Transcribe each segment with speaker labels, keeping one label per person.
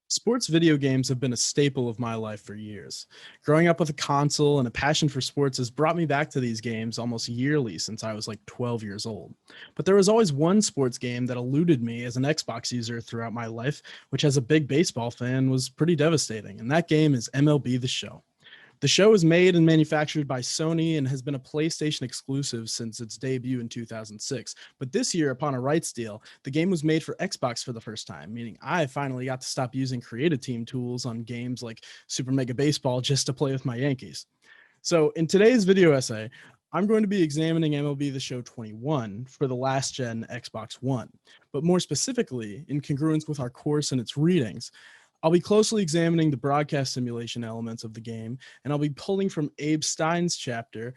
Speaker 1: Sports video games have been a staple of my life for years. Growing up with a console and a passion for sports has brought me back to these games almost yearly since I was like 12 years old. But there was always one sports game that eluded me as an Xbox user throughout my life, which as a big baseball fan was pretty devastating. And that game is MLB The Show. The show is made and manufactured by Sony and has been a PlayStation exclusive since its debut in 2006. But this year, upon a rights deal, the game was made for Xbox for the first time, meaning I finally got to stop using Creative Team tools on games like Super Mega Baseball just to play with my Yankees. So in today's video essay, I'm going to be examining MLB The Show 21 for the last gen Xbox One, but more specifically, in congruence with our course and its readings, I'll be closely examining the broadcast simulation elements of the game, and I'll be pulling from Abe Stein's chapter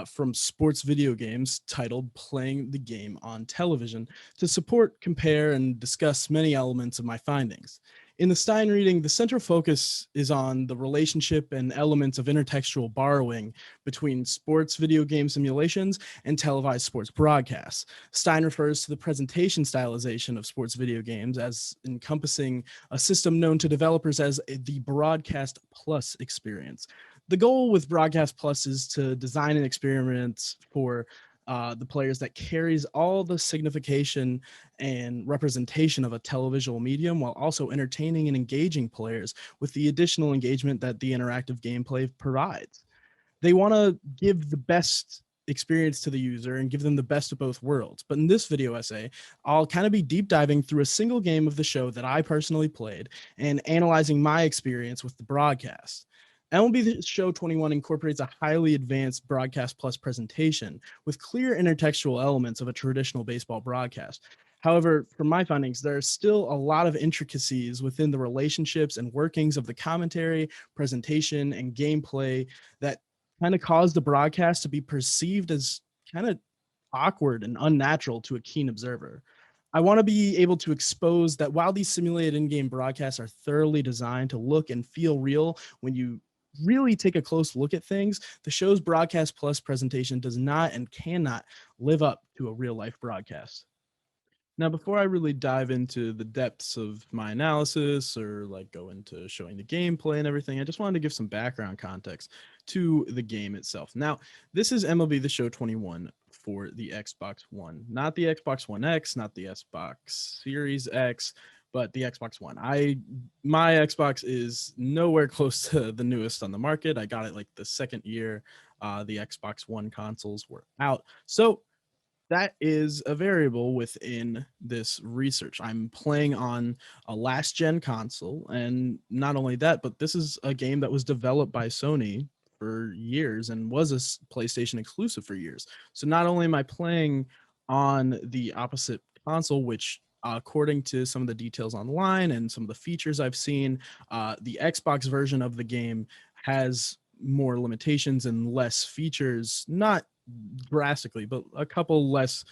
Speaker 1: from Sports Video Games titled Playing the Game on Television to support, compare, and discuss many elements of my findings. In the Stein reading, the central focus is on the relationship and elements of intertextual borrowing between sports video game simulations and televised sports broadcasts. Stein refers to the presentation stylization of sports video games as encompassing a system known to developers as the Broadcast Plus experience. The goal with Broadcast Plus is to design an experience for the players that carries all the signification and representation of a televisual medium while also entertaining and engaging players with the additional engagement that the interactive gameplay provides. They want to give the best experience to the user and give them the best of both worlds. But in this video essay, I'll kind of be deep diving through a single game of the show that I personally played and analyzing my experience with the broadcast. MLB The Show 21 incorporates a highly advanced Broadcast Plus presentation with clear intertextual elements of a traditional baseball broadcast. However, from my findings, there are still a lot of intricacies within the relationships and workings of the commentary, presentation, and gameplay that kind of cause the broadcast to be perceived as kind of awkward and unnatural to a keen observer. I want to be able to expose that while these simulated in-game broadcasts are thoroughly designed to look and feel real when you really take a close look at things, the show's Broadcast Plus presentation does not and cannot live up to a real life broadcast. Now, before I really dive into the depths of my analysis or like go into showing the gameplay and everything, I just wanted to give some background context to the game itself. Now, this is MLB The Show 21 for the Xbox One, not the Xbox One X, not the Xbox Series X, but the Xbox One. My Xbox is nowhere close to the newest on the market. I got it like the second year the Xbox One consoles were out. So that is a variable within this research. I'm playing on a last gen console, and not only that, but this is a game that was developed by Sony for years and was a PlayStation exclusive for years. So not only am I playing on the opposite console, which according to some of the details online and some of the features I've seen, the Xbox version of the game has more limitations and less features, not drastically, but a couple less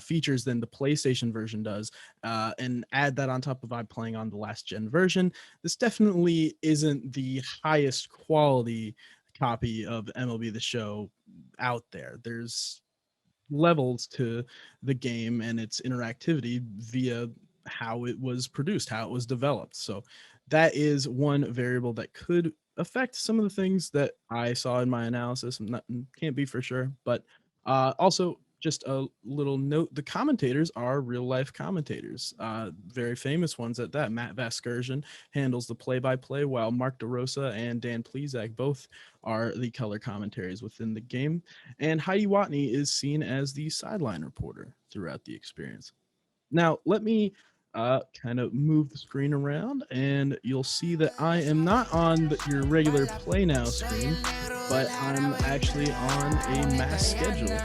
Speaker 1: features than the PlayStation version does. And add that on top of I'm playing on the last gen version. This definitely isn't the highest quality copy of MLB The Show out there. There's levels to the game and its interactivity via how it was produced, how it was developed. So that is one variable that could affect some of the things that I saw in my analysis. Can't be for sure, but also just a little note, the commentators are real life commentators, very famous ones at that. Matt Vasgersian handles the play-by-play, while Mark DeRosa and Dan Plezak both are the color commentaries within the game. And Heidi Watney is seen as the sideline reporter throughout the experience. Now, let me kind of move the screen around, and you'll see that I am not on your regular Play Now screen, but I'm actually on a mass schedule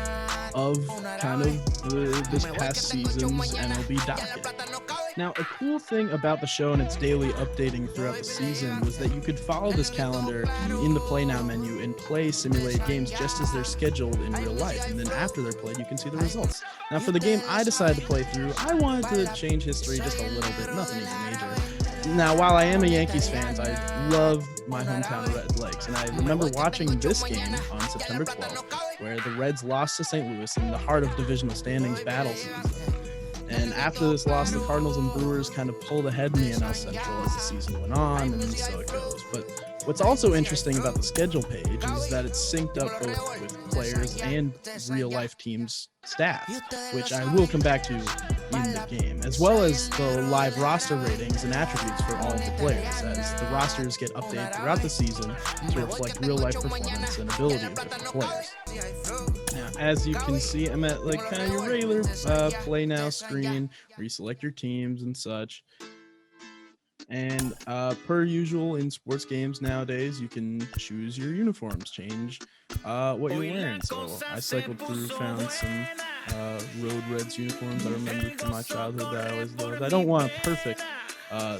Speaker 1: of kind of this past season's MLB docket. Now, a cool thing about the show and its daily updating throughout the season was that you could follow this calendar in the Play Now menu and play simulated games just as they're scheduled in real life. And then after they're played, you can see the results. Now, for the game I decided to play through, I wanted to change history just a little bit, nothing even major. Now, while I am a Yankees fan, I love my hometown Red Legs, and I remember watching this game on September 12th, where the Reds lost to St. Louis in the heart of divisional standings battle season. And after this loss, the Cardinals and Brewers kind of pulled ahead in the NL Central as the season went on, and so it goes. But what's also interesting about the schedule page is that it's synced up both with players and real-life teams' stats, which I will come back to in the game, as well as the live roster ratings and attributes for all of the players, as the rosters get updated throughout the season to reflect real-life performance and ability of different players. Now, as you can see, I'm at like kind of your regular play now screen where you select your teams and such. And per usual in sports games nowadays, you can choose your uniforms, change what you're wearing. So I cycled through, found some Road Reds uniforms I remember from my childhood that I always loved. I don't want a perfect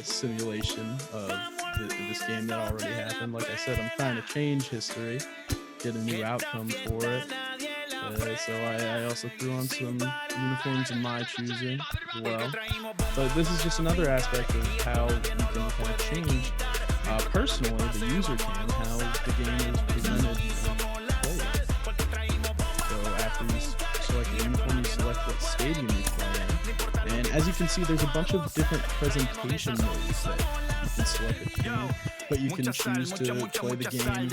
Speaker 1: simulation of this game that already happened. Like I said, I'm trying to change history, get a new outcome for it. So I also threw on some uniforms of my choosing as well. But this is just another aspect of how you can kind of change, personally, the user can, how the game is presented and played. So after you select the uniform, you select what stadium you're playing. And as you can see, there's a bunch of different presentation modes that you can select between. But you can choose to play the game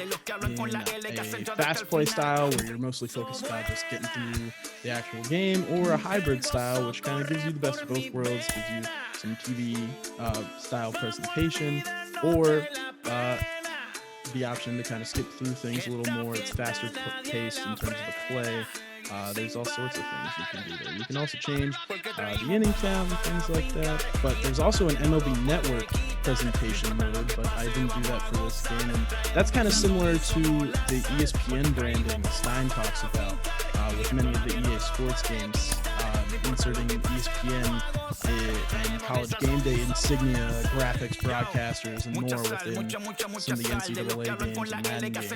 Speaker 1: in a fast play style where you're mostly focused about just getting through the actual game, or a hybrid style, which kind of gives you the best of both worlds, gives you some TV style presentation, or the option to kind of skip through things a little more. It's faster paced in terms of the play. There's all sorts of things you can do there. You can also change the inning count and things like that. But there's also an MLB Network presentation mode, but I didn't do that for this game. And that's kind of similar to the ESPN branding Stein talks about with many of the EA Sports games, inserting ESPN and College Game Day insignia, graphics, broadcasters, and more within some of the NCAA games and Madden games.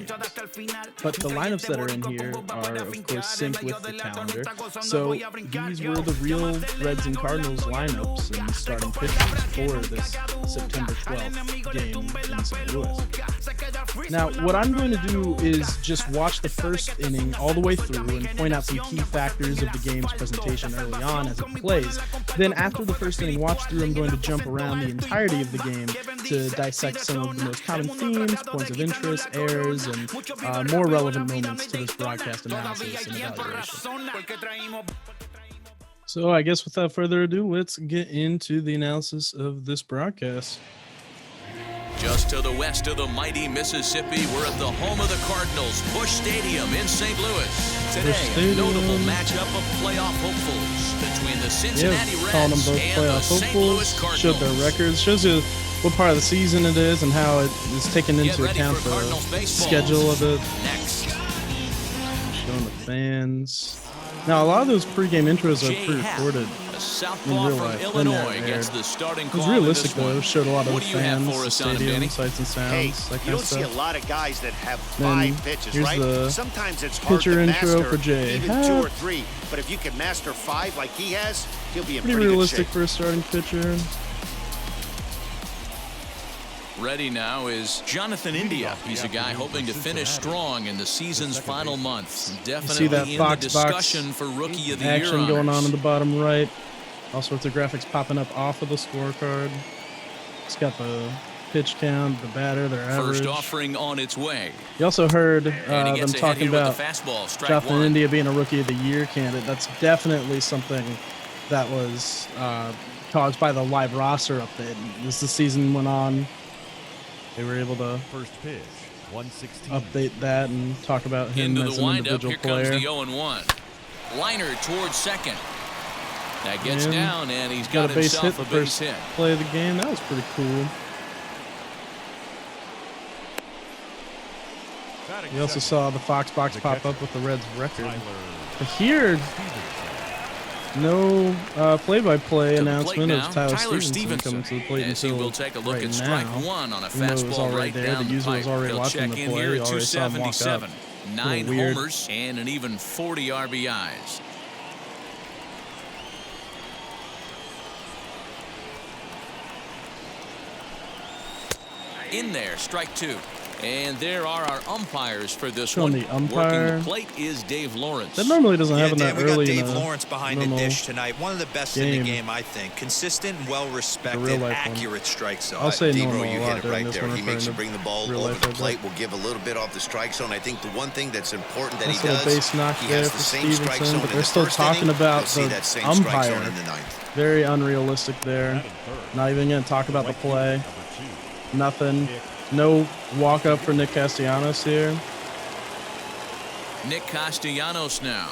Speaker 1: But the lineups that are in here are, of course, synced with the calendar. So these were the real Reds and Cardinals lineups and starting pitchers for this September 12th game in St. Louis. Now, what I'm going to do is just watch the first inning all the way through and point out some key factors of the game's presentation early on as it plays. Then after the first inning watch through, I'm going to jump around the entirety of the game to dissect some of the most common themes, points of interest, errors, and more relevant moments to this broadcast analysis and evaluation. So I guess without further ado, let's get into the analysis of this broadcast.
Speaker 2: Just to the west of the mighty Mississippi, we're at the home of the Cardinals, Busch Stadium in St. Louis. Today, a notable matchup of playoff hopefuls between the Cincinnati Reds and the St. Louis Cardinals.
Speaker 1: Showed their records, shows you what part of the season it is and how it is taken into account the schedule of it.
Speaker 2: Next.
Speaker 1: Showing the fans. Now, a lot of those pregame intros are pre-recorded in real life.
Speaker 2: Illinois gets the starting
Speaker 1: it was realistic, though. It showed a lot of the fans, the stadium, sights and sounds, that kind
Speaker 3: you don't
Speaker 1: of
Speaker 3: see a
Speaker 1: stuff.
Speaker 3: lot of guys that have 5 pitches,
Speaker 1: here's
Speaker 3: right?
Speaker 1: the
Speaker 3: Sometimes it's hard
Speaker 1: pitcher
Speaker 3: to
Speaker 1: intro
Speaker 3: master
Speaker 1: for Jay.
Speaker 3: even 2 or 3, but if you can master 5 like he has, he'll be in
Speaker 1: pretty
Speaker 3: pretty
Speaker 1: realistic
Speaker 3: good shape.
Speaker 1: for a starting pitcher.
Speaker 2: Ready now is Jonathan India. He's a guy hoping to finish strong in the season's final months. Definitely
Speaker 1: that
Speaker 2: in
Speaker 1: Fox
Speaker 2: the discussion for Rookie of the Year
Speaker 1: action going on
Speaker 2: honors.
Speaker 1: in the bottom right. All sorts of graphics popping up off of the scorecard. It's got the pitch count, the batter, their average.
Speaker 2: First offering on its way.
Speaker 1: You also heard
Speaker 2: And he
Speaker 1: them
Speaker 2: gets ahead
Speaker 1: talking
Speaker 2: here with
Speaker 1: about
Speaker 2: the fastball, strike
Speaker 1: Jonathan
Speaker 2: one.
Speaker 1: India being a Rookie of the Year candidate. That's definitely something that was caused by the live roster update. As the season went on, they were able to
Speaker 4: First pitch, 116.
Speaker 1: update that and talk about him
Speaker 2: Into
Speaker 1: as
Speaker 2: the
Speaker 1: an
Speaker 2: windup,
Speaker 1: individual
Speaker 2: here
Speaker 1: player.
Speaker 2: comes the 0-1. Liner towards second. That gets
Speaker 1: And
Speaker 2: down, and he's
Speaker 1: got
Speaker 2: got
Speaker 1: a base hit
Speaker 2: himself
Speaker 1: the
Speaker 2: a base
Speaker 1: first
Speaker 2: hit.
Speaker 1: play of the game. That was pretty cool. We also saw the Fox box pop up with the Reds record. But here, no play-by-play announcement of Tyler Stevenson coming to the plate
Speaker 2: As he
Speaker 1: until
Speaker 2: will take a look
Speaker 1: right
Speaker 2: at strike
Speaker 1: now.
Speaker 2: one on a
Speaker 1: Even though it was
Speaker 2: fastball
Speaker 1: already
Speaker 2: right
Speaker 1: there,
Speaker 2: down
Speaker 1: the user was
Speaker 2: pipe.
Speaker 1: already
Speaker 2: He'll
Speaker 1: watching
Speaker 2: check
Speaker 1: the
Speaker 2: in
Speaker 1: play.
Speaker 2: here
Speaker 1: You
Speaker 2: at
Speaker 1: already saw him walk up.
Speaker 2: 277. 9
Speaker 1: weird.
Speaker 2: homers and an even 40 RBIs. In there, strike 2. And there are our umpires for this
Speaker 1: Showing
Speaker 2: one.
Speaker 1: the umpire.
Speaker 2: Working the plate is Dave Lawrence.
Speaker 1: That normally doesn't happen
Speaker 5: Dan,
Speaker 1: that
Speaker 5: we got
Speaker 1: early.
Speaker 5: Dave Lawrence behind the dish tonight. One of the best in the game, I think. Consistent, well-respected, accurate strike zone.
Speaker 1: I'll say
Speaker 3: Debro,
Speaker 1: normal
Speaker 3: you
Speaker 1: a
Speaker 3: hit
Speaker 1: lot
Speaker 3: it
Speaker 1: during
Speaker 3: right
Speaker 1: this
Speaker 3: there.
Speaker 1: one.
Speaker 3: He makes you bring the ball over the plate. Will give a little bit off the strike zone. I think the one thing that's important that he does,
Speaker 1: base knock
Speaker 3: he
Speaker 1: there
Speaker 3: has
Speaker 1: for
Speaker 3: the same strike
Speaker 1: Stevenson,
Speaker 3: zone
Speaker 1: but
Speaker 3: in
Speaker 1: they're
Speaker 3: the
Speaker 1: still
Speaker 3: first
Speaker 1: talking
Speaker 3: inning.
Speaker 1: about
Speaker 3: You'll see
Speaker 1: the
Speaker 3: that same strike zone
Speaker 1: umpire.
Speaker 3: in the ninth.
Speaker 1: Very unrealistic there. Not even going to talk about the play. Nothing. No walk up for Nick Castellanos here.
Speaker 2: Nick Castellanos now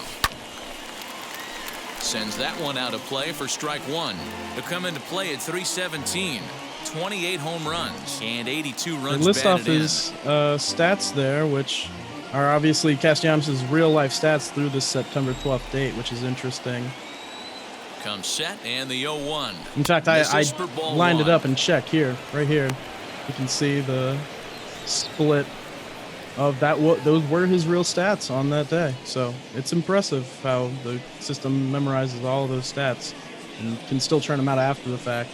Speaker 2: sends that one out of play for strike one. To come into play at 317, 28 home runs and 82 runs.
Speaker 1: They list off
Speaker 2: batted in.
Speaker 1: his stats there, which are obviously Castellanos' real life stats through this September 12th date, which is interesting.
Speaker 2: Come set and the 0-1.
Speaker 1: In fact, I lined it
Speaker 2: one.
Speaker 1: up and checked here, right here. You can see the split of that. Those were his real stats on that day. So it's impressive how the system memorizes all of those stats and can still turn them out after the fact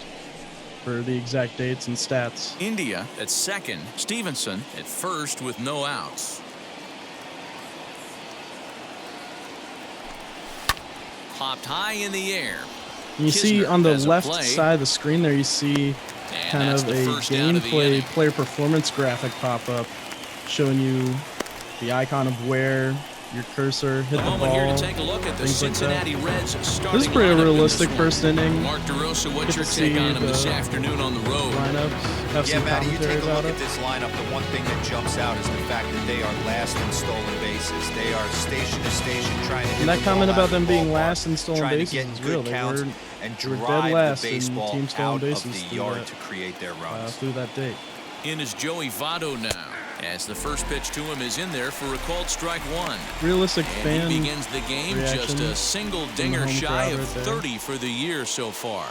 Speaker 1: for the exact dates and stats.
Speaker 2: India at second, Stevenson at first with no outs. Popped high in the air.
Speaker 1: You see
Speaker 2: Kisner
Speaker 1: on the
Speaker 2: has a
Speaker 1: left
Speaker 2: play.
Speaker 1: side of the screen there, you see
Speaker 2: And
Speaker 1: kind
Speaker 2: that's
Speaker 1: of
Speaker 2: the
Speaker 1: a
Speaker 2: first down of the inning.
Speaker 1: gameplay player performance graphic pop up showing you the icon of where your cursor hit
Speaker 2: The
Speaker 1: the
Speaker 2: moment here
Speaker 1: ball.
Speaker 2: to take a look at the
Speaker 1: things like that.
Speaker 2: Cincinnati Reds starting
Speaker 1: This is pretty
Speaker 2: lineup in
Speaker 1: realistic
Speaker 2: this one.
Speaker 1: first inning.
Speaker 2: Mark DeRosa, what's
Speaker 1: Get
Speaker 2: your
Speaker 1: to
Speaker 2: take
Speaker 1: see
Speaker 2: on him this
Speaker 1: the
Speaker 2: afternoon on the road?
Speaker 1: Lineups. Have
Speaker 5: Yeah,
Speaker 1: some
Speaker 5: Matty, you
Speaker 1: commentary
Speaker 5: take a
Speaker 1: about
Speaker 5: look
Speaker 1: it.
Speaker 5: at this lineup. The one thing that jumps out is the fact that they are last in stolen bases. They are station to station trying to hit
Speaker 1: And that
Speaker 5: the ball
Speaker 1: comment
Speaker 5: out
Speaker 1: about
Speaker 5: of the
Speaker 1: them being
Speaker 5: ballpark,
Speaker 1: last in stolen
Speaker 5: trying to
Speaker 1: bases
Speaker 5: get
Speaker 1: is
Speaker 5: good
Speaker 1: real. They
Speaker 5: counts
Speaker 1: were
Speaker 5: and
Speaker 1: dead
Speaker 5: drive
Speaker 1: last
Speaker 5: the
Speaker 1: in
Speaker 5: baseball
Speaker 1: team stolen
Speaker 5: out
Speaker 1: bases
Speaker 5: of the
Speaker 1: through
Speaker 5: yard
Speaker 1: that,
Speaker 5: to create their runs.
Speaker 1: through that date.
Speaker 2: In is Joey Votto now, as the first pitch to him is in there for a called strike one.
Speaker 1: Realistic
Speaker 2: And
Speaker 1: fan
Speaker 2: he begins the game just
Speaker 1: reaction
Speaker 2: a single
Speaker 1: from the
Speaker 2: dinger
Speaker 1: home
Speaker 2: shy
Speaker 1: crowd
Speaker 2: of
Speaker 1: right there.
Speaker 2: 30 for the year so far.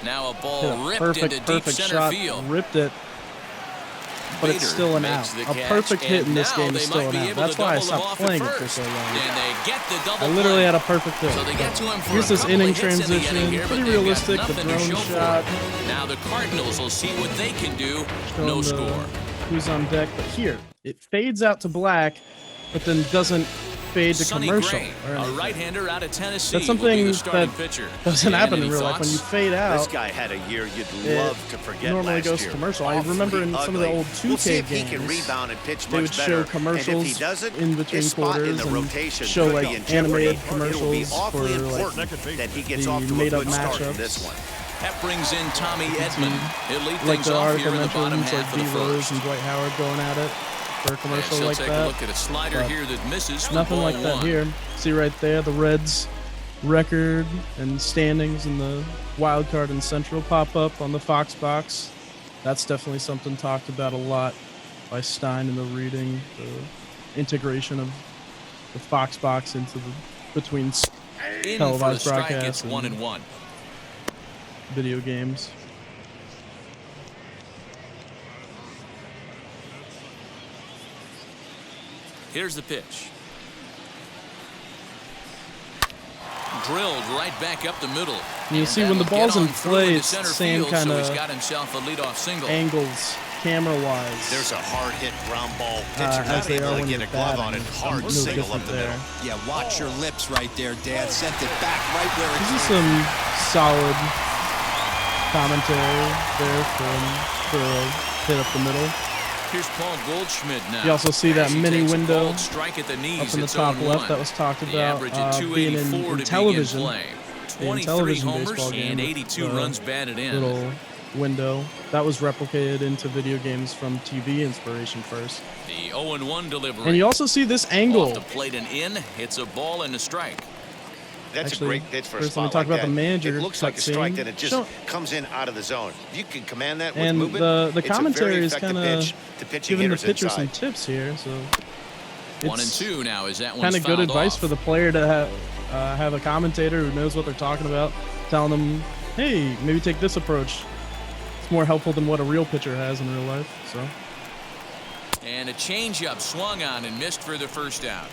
Speaker 2: Now a ball
Speaker 1: Hit a
Speaker 2: ripped into deep
Speaker 1: perfect
Speaker 2: center
Speaker 1: shot,
Speaker 2: field.
Speaker 1: ripped it, but it's
Speaker 2: Bader
Speaker 1: still an out.
Speaker 2: makes the
Speaker 1: A
Speaker 2: catch,
Speaker 1: perfect hit
Speaker 2: and
Speaker 1: in this
Speaker 2: now
Speaker 1: game
Speaker 2: they
Speaker 1: is still
Speaker 2: might
Speaker 1: an
Speaker 2: be
Speaker 1: out.
Speaker 2: able
Speaker 1: That's
Speaker 2: to
Speaker 1: why I
Speaker 2: double them
Speaker 1: stopped
Speaker 2: off at
Speaker 1: playing it for
Speaker 2: first.
Speaker 1: so long.
Speaker 2: And they get the double
Speaker 1: I literally
Speaker 2: play.
Speaker 1: had a perfect hit.
Speaker 2: So they get to him for
Speaker 1: Here's
Speaker 2: a
Speaker 1: this
Speaker 2: couple
Speaker 1: inning
Speaker 2: of hits in the
Speaker 1: transition,
Speaker 2: inning here, but
Speaker 1: pretty
Speaker 2: they've got
Speaker 1: realistic. The
Speaker 2: nothing to
Speaker 1: drone
Speaker 2: show for
Speaker 1: shot.
Speaker 2: it. Now the Cardinals will see what they can do.
Speaker 1: Showing
Speaker 2: No
Speaker 1: the-
Speaker 2: score.
Speaker 1: Who's on deck? But here, it fades out to black, but then doesn't fade to
Speaker 2: Sonny
Speaker 1: commercial.
Speaker 2: Gray,
Speaker 1: or
Speaker 2: a
Speaker 1: anything.
Speaker 2: right-hander out of Tennessee,
Speaker 1: That's
Speaker 2: will be
Speaker 1: something
Speaker 2: the starting
Speaker 1: that
Speaker 2: pitcher.
Speaker 1: doesn't
Speaker 2: Dan,
Speaker 1: happen in
Speaker 2: any
Speaker 1: real life. When you
Speaker 2: thoughts?
Speaker 1: fade
Speaker 3: This
Speaker 1: out,
Speaker 3: guy had a year you'd
Speaker 1: it
Speaker 3: love to forget
Speaker 1: normally
Speaker 3: last
Speaker 1: goes
Speaker 3: year.
Speaker 1: to commercial. I
Speaker 3: Awfully
Speaker 1: remember in some of the
Speaker 3: ugly.
Speaker 1: old
Speaker 3: We'll see
Speaker 1: 2K
Speaker 3: if he can
Speaker 1: games,
Speaker 3: rebound and pitch
Speaker 1: they
Speaker 3: much
Speaker 1: would
Speaker 3: better.
Speaker 1: show
Speaker 3: And
Speaker 1: commercials
Speaker 3: if he doesn't,
Speaker 1: in between
Speaker 3: his spot
Speaker 1: quarters
Speaker 3: in the
Speaker 1: and
Speaker 3: rotation
Speaker 1: show
Speaker 3: could
Speaker 1: like
Speaker 3: be in jeopardy.
Speaker 1: animated
Speaker 3: It'll be
Speaker 1: commercials
Speaker 3: awfully
Speaker 1: for like
Speaker 3: important that he gets
Speaker 1: the
Speaker 3: off to a
Speaker 1: made-up
Speaker 3: good start in
Speaker 1: matchups.
Speaker 3: this one.
Speaker 2: That brings in Tommy Edman. He'll lead
Speaker 1: like
Speaker 2: things
Speaker 1: the
Speaker 2: off
Speaker 1: article
Speaker 2: here in the bottom
Speaker 1: mentions, like
Speaker 2: half of the
Speaker 1: D. Rose
Speaker 2: first.
Speaker 1: and Dwight Howard going at it for a commercial
Speaker 2: Yes, he'll
Speaker 1: like
Speaker 2: take a
Speaker 1: that.
Speaker 2: look at a slider
Speaker 1: But
Speaker 2: here that misses for
Speaker 1: Nothing
Speaker 2: ball
Speaker 1: like that
Speaker 2: one.
Speaker 1: here. See right there, the Reds record and standings in the wild card and Central pop up on the Fox box. That's definitely something talked about a lot by Stein in the reading, the integration of the Fox box into the between
Speaker 2: In for the
Speaker 1: televised
Speaker 2: strike,
Speaker 1: broadcasts
Speaker 2: it's 1-1.
Speaker 1: video games.
Speaker 2: Here's the pitch. Drilled right back up the middle.
Speaker 1: You
Speaker 2: And
Speaker 1: see when the
Speaker 2: that'll
Speaker 1: ball's
Speaker 2: get
Speaker 1: in
Speaker 2: on through
Speaker 1: play,
Speaker 2: into
Speaker 1: it's the
Speaker 2: center
Speaker 1: same
Speaker 2: field, so
Speaker 1: kind
Speaker 2: he's
Speaker 1: of
Speaker 2: got himself a leadoff single.
Speaker 1: angles, camera-wise.
Speaker 3: There's a hard hit ground ball. Pitcher
Speaker 1: as
Speaker 3: not
Speaker 1: they are
Speaker 3: able to
Speaker 1: when
Speaker 3: get a
Speaker 1: you're
Speaker 3: glove on
Speaker 1: batting.
Speaker 3: it. Hard
Speaker 1: No
Speaker 3: single
Speaker 1: different
Speaker 3: up the
Speaker 1: there.
Speaker 3: middle.
Speaker 5: Yeah, watch your lips right there, Dad. Sent it back right where it
Speaker 1: This is
Speaker 5: came.
Speaker 1: some solid commentary there for a hit up the middle.
Speaker 2: Here's Paul Goldschmidt now.
Speaker 1: You also see that
Speaker 2: As he
Speaker 1: mini
Speaker 2: takes a
Speaker 1: window
Speaker 2: called strike at the knees.
Speaker 1: up in the
Speaker 2: It's
Speaker 1: top
Speaker 2: 0-1.
Speaker 1: left that was talked
Speaker 2: The
Speaker 1: about
Speaker 2: average at
Speaker 1: being
Speaker 2: 284
Speaker 1: in
Speaker 2: to
Speaker 1: television.
Speaker 2: begin play.
Speaker 1: In
Speaker 2: 23
Speaker 1: television
Speaker 2: homers
Speaker 1: baseball game
Speaker 2: and
Speaker 1: with
Speaker 2: 82
Speaker 1: the
Speaker 2: runs batted in.
Speaker 1: Little window that was replicated into video games from TV inspiration first.
Speaker 2: The 0-1 delivery.
Speaker 1: And you also see this angle.
Speaker 2: Off the plate and in. Hits a ball and a strike.
Speaker 3: That's
Speaker 1: Actually,
Speaker 3: a great pitch for a
Speaker 1: first let me
Speaker 3: spot
Speaker 1: talk
Speaker 3: like
Speaker 1: about
Speaker 3: that.
Speaker 1: the manager
Speaker 3: It looks like a strike,
Speaker 1: cutscene.
Speaker 3: then it just
Speaker 1: Show-
Speaker 3: comes in out of the zone. If you can command that with
Speaker 1: And
Speaker 3: movement,
Speaker 1: the
Speaker 3: it's a
Speaker 1: commentary
Speaker 3: very
Speaker 1: is
Speaker 3: effective
Speaker 1: kind of
Speaker 3: pitch to pitching
Speaker 1: giving the
Speaker 3: hitters
Speaker 1: pitcher some
Speaker 3: inside.
Speaker 1: tips here. So
Speaker 2: 1-2 now as that one's
Speaker 1: kind of good
Speaker 2: fouled
Speaker 1: advice
Speaker 2: off.
Speaker 1: for the player to have a commentator who knows what they're talking about, telling them, hey, maybe take this approach. It's more helpful than what a real pitcher has in real life. So
Speaker 2: And a changeup swung on and missed for the first out.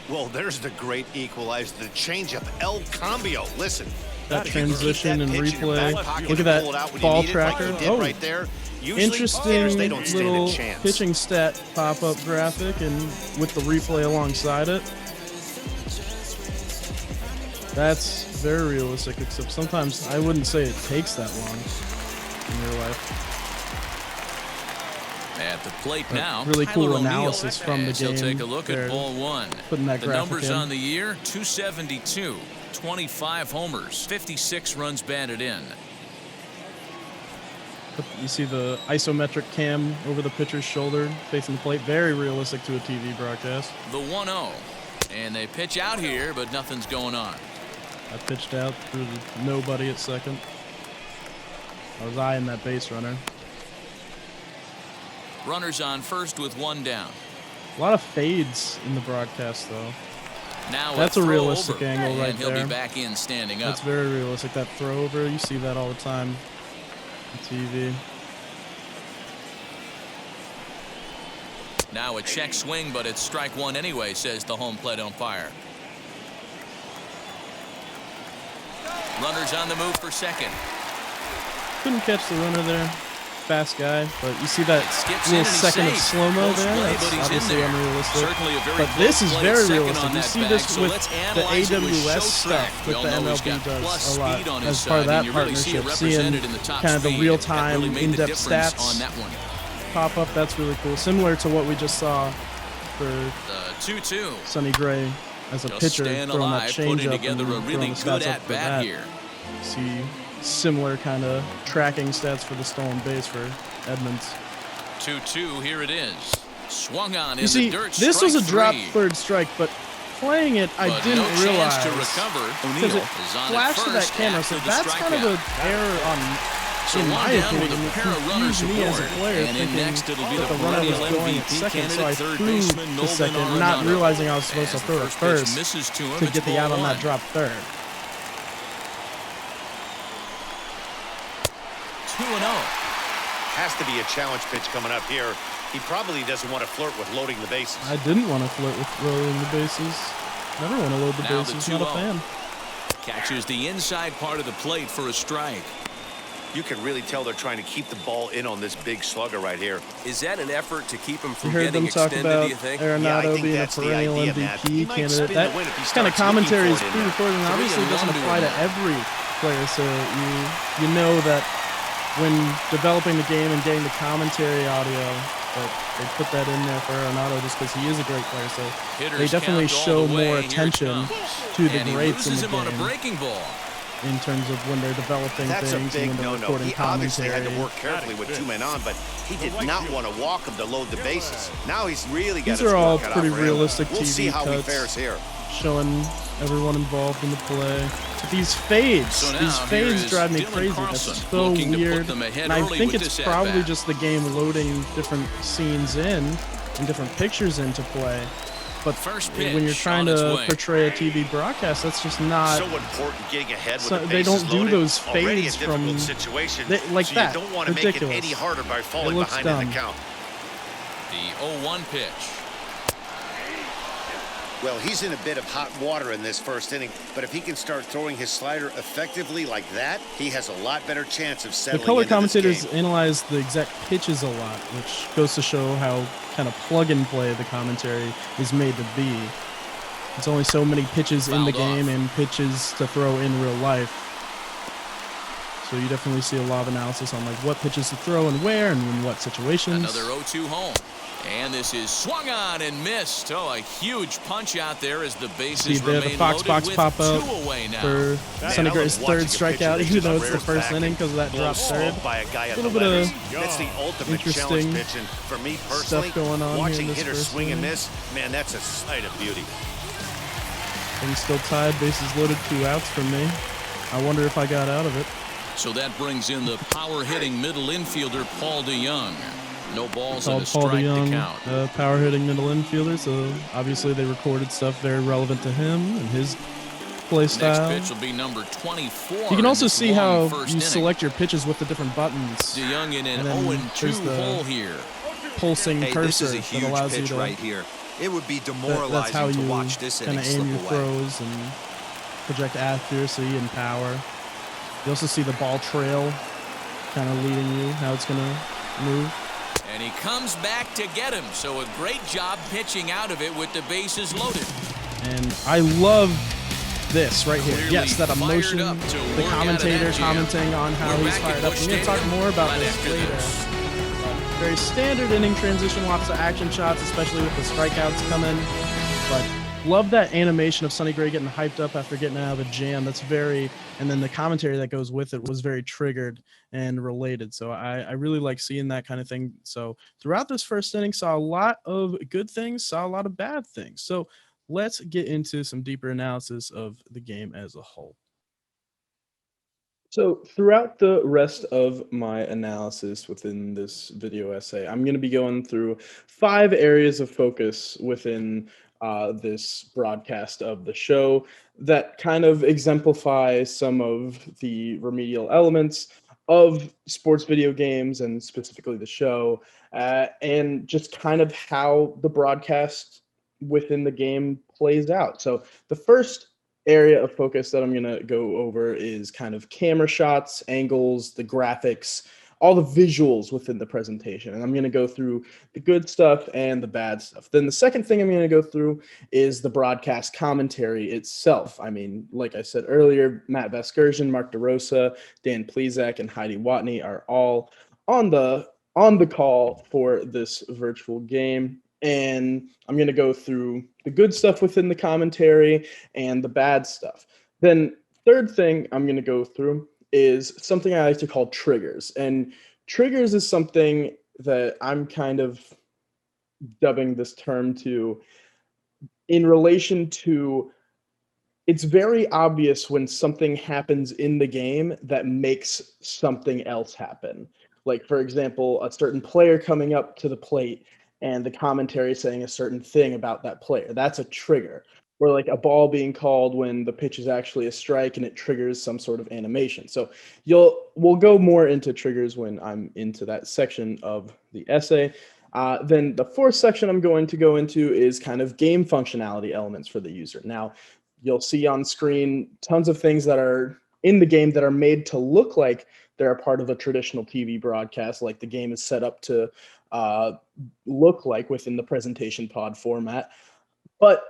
Speaker 3: Well, there's the great equalizer, the changeup, El Cambio. Listen.
Speaker 1: That transition and replay. Look at that ball tracker. Oh,
Speaker 3: right there.
Speaker 1: Interesting little pitching stat pop-up graphic, and with the replay alongside it. That's very realistic, except sometimes I wouldn't say it takes that long in real life.
Speaker 2: At the plate now,
Speaker 1: really cool
Speaker 2: Tyler
Speaker 1: analysis from the game.
Speaker 2: Take a look at ball one.
Speaker 1: Putting that
Speaker 2: the numbers on the year: 272, 25 homers, 56 runs batted in.
Speaker 1: You see the isometric cam over the pitcher's shoulder facing the plate. Very realistic to a TV broadcast.
Speaker 2: The 1-0, and they pitch out here, but nothing's going on.
Speaker 1: I pitched out through nobody at second. I was eyeing that base runner.
Speaker 2: Runners on first with one down.
Speaker 1: A lot of fades in the broadcast, though.
Speaker 2: Now
Speaker 1: that's a realistic angle right there.
Speaker 2: He'll be back in standing up.
Speaker 1: That's very realistic. That throw over, you see that all the time on TV.
Speaker 2: Now a check swing, but it's strike one anyway, says the home plate umpire. Runners on the move for second.
Speaker 1: Couldn't catch the runner there. Fast guy, but you see that little second of slow-mo there? That's obviously unrealistic. But this is very realistic. You see this with the AWS stuff that the MLB does a lot as part of that partnership. Seeing kind of the real-time, in-depth stats pop up, that's really cool. Similar to what we just saw for Sonny Gray as a pitcher throwing that changeup and throwing the stats up for that. See similar kind of tracking stats for the stolen base for Edmonds.
Speaker 2: 2-2, here it is. Swung on in
Speaker 1: you see,
Speaker 2: the dirt.
Speaker 1: This was a drop third strike, but playing it, I didn't realize because it flashed to that camera. So that's kind of an error on, in my opinion, confused me as a player, thinking that the runner was going at second, so I threw to second, not realizing I was supposed to throw it first to get the out on that drop third.
Speaker 2: 2-0.
Speaker 3: Has to be a challenge pitch coming up here. He probably doesn't want to flirt with loading the bases.
Speaker 1: I didn't want to flirt with loading the bases. Never want to load the bases. Not a fan.
Speaker 2: Catches the inside part of the plate for a strike.
Speaker 3: You can really tell they're trying to keep the ball in on this big slugger right here.
Speaker 6: Is that an effort to keep him from
Speaker 1: getting extended, do you think? Arenado being a perennial MVP candidate. That kind of commentary is pre-recorded and obviously doesn't apply to every player, so you know that when developing the game and getting the commentary audio, but they put that in there for Arenado just because he is a great player. So they definitely show more attention to the greats in the game in terms of when they're developing things and when they're recording commentary.
Speaker 3: He obviously had to work carefully with two men on, but he did not want to walk him to load the bases. Now he's really got.
Speaker 1: These are all pretty realistic TV
Speaker 3: We'll see how he fares here.
Speaker 1: Showing everyone involved in the play. But these fades drive me crazy. That's so weird. And I think it's probably just the game loading different scenes in and different pictures into play. But when you're trying to portray a TV broadcast, that's just not
Speaker 3: so important. Getting ahead with the
Speaker 1: they don't do
Speaker 3: loaded.
Speaker 1: those fades from
Speaker 3: situation,
Speaker 1: like
Speaker 3: so
Speaker 1: that.
Speaker 3: You don't want to make it any harder by falling behind in the count.
Speaker 2: The 0-1 pitch.
Speaker 3: Well, he's in a bit of hot water in this first inning, but if he can start throwing his slider effectively like that, he has a lot better chance of settling.
Speaker 1: The color
Speaker 3: into
Speaker 1: commentators
Speaker 3: this game.
Speaker 1: analyze the exact pitches a lot, which goes to show how kind of plug and play the commentary is made to be. There's only so many pitches in the game and pitches to throw in real life. So you definitely see a lot of analysis on like what pitches to throw and where and in what situations.
Speaker 2: Another 0-2 home. And this is swung on and missed. Oh, a huge punch out there as the bases remain
Speaker 1: the Fox
Speaker 2: loaded
Speaker 1: pop
Speaker 2: with
Speaker 1: up
Speaker 2: 2 away now.
Speaker 1: for Sonny Gray's third strikeout, even though it's the first inning because of that drop third. A little bit of
Speaker 3: that's the ultimate
Speaker 1: interesting
Speaker 3: pitch, and for me personally,
Speaker 1: stuff going on
Speaker 3: watching
Speaker 1: here in this
Speaker 3: hitters
Speaker 1: first
Speaker 3: swing and
Speaker 1: inning.
Speaker 3: miss, man, that's a sight of beauty.
Speaker 1: Things still tied, bases loaded, 2 outs for me. I wonder if I got out of it.
Speaker 2: So that brings in the power-hitting middle infielder, Paul DeYoung. No balls
Speaker 1: Called
Speaker 2: and a strike
Speaker 1: Paul DeYoung,
Speaker 2: to count.
Speaker 1: Power-hitting middle infielder, so obviously they recorded stuff very relevant to him and his play style.
Speaker 2: Next pitch will be number 24.
Speaker 1: You can also
Speaker 2: in this
Speaker 1: see how you
Speaker 2: inning.
Speaker 1: select your pitches with the different buttons.
Speaker 2: DeYoung in an
Speaker 1: And then
Speaker 2: 0-2 hole here.
Speaker 1: Pulsing cursor
Speaker 6: this is a huge
Speaker 1: that allows you
Speaker 6: pitch
Speaker 1: to
Speaker 6: right here.
Speaker 5: It would be
Speaker 1: That's
Speaker 5: demoralizing
Speaker 1: how
Speaker 5: to
Speaker 1: you
Speaker 5: watch this
Speaker 1: kind
Speaker 5: inning
Speaker 1: of
Speaker 5: slip
Speaker 1: aim your
Speaker 5: away.
Speaker 1: throws and project accuracy and power. You also see the ball trail kind of leading you how it's going to move.
Speaker 2: And he comes back to get him. So a great job pitching out of it with the bases loaded.
Speaker 1: And I love this right here.
Speaker 2: Clearly
Speaker 1: Yes, that emotion,
Speaker 2: fired up to
Speaker 1: the
Speaker 2: work out of
Speaker 1: commentator
Speaker 2: that jam.
Speaker 1: commenting on how
Speaker 2: We're
Speaker 1: he's
Speaker 2: back at
Speaker 1: fired up.
Speaker 2: Busch
Speaker 1: We're going to talk
Speaker 2: Stadium
Speaker 1: more about
Speaker 2: right
Speaker 1: this
Speaker 2: after
Speaker 1: later.
Speaker 2: this.
Speaker 1: Very standard inning transition, lots of action shots, especially with the strikeouts coming. But love that animation of Sonny Gray getting hyped up after getting out of a jam. That's very, and then the commentary that goes with it was very triggered and related. So I really like seeing that kind of thing. So throughout this first inning, saw a lot of good things, saw a lot of bad things. So let's get into some deeper analysis of the game as a whole. So throughout the rest of my analysis within this video essay, I'm going to be going through 5 areas of focus within this broadcast of the show that kind of exemplify some of the remedial elements of sports video games and specifically the show, and just kind of how the broadcast within the game plays out. So the first area of focus that I'm going to go over is kind of camera shots, angles, the graphics, all the visuals within the presentation. And I'm going to go through the good stuff and the bad stuff. Then the second thing I'm going to go through is the broadcast commentary itself. I mean, like I said earlier, Matt Vasgersian, Mark DeRosa, Dan Plezak, and Heidi Watney are all on the call for this virtual game. And I'm going to go through the good stuff within the commentary and the bad stuff. Then third thing I'm going to go through is something I like to call triggers. And triggers is something that I'm kind of dubbing this term to in relation to, it's very obvious when something happens in the game that makes something else happen. Like, for example, a certain player coming up to the plate and the commentary saying a certain thing about that player. That's a trigger. Or like a ball being called when the pitch is actually a strike and it triggers some sort of animation. So we'll go more into triggers when I'm into that section of the essay. Then the fourth section I'm going to go into is kind of game functionality elements for the user. Now, you'll see on screen tons of things that are in the game that are made to look like they're a part of a traditional TV broadcast, like the game is set up to look like within the presentation pod format. But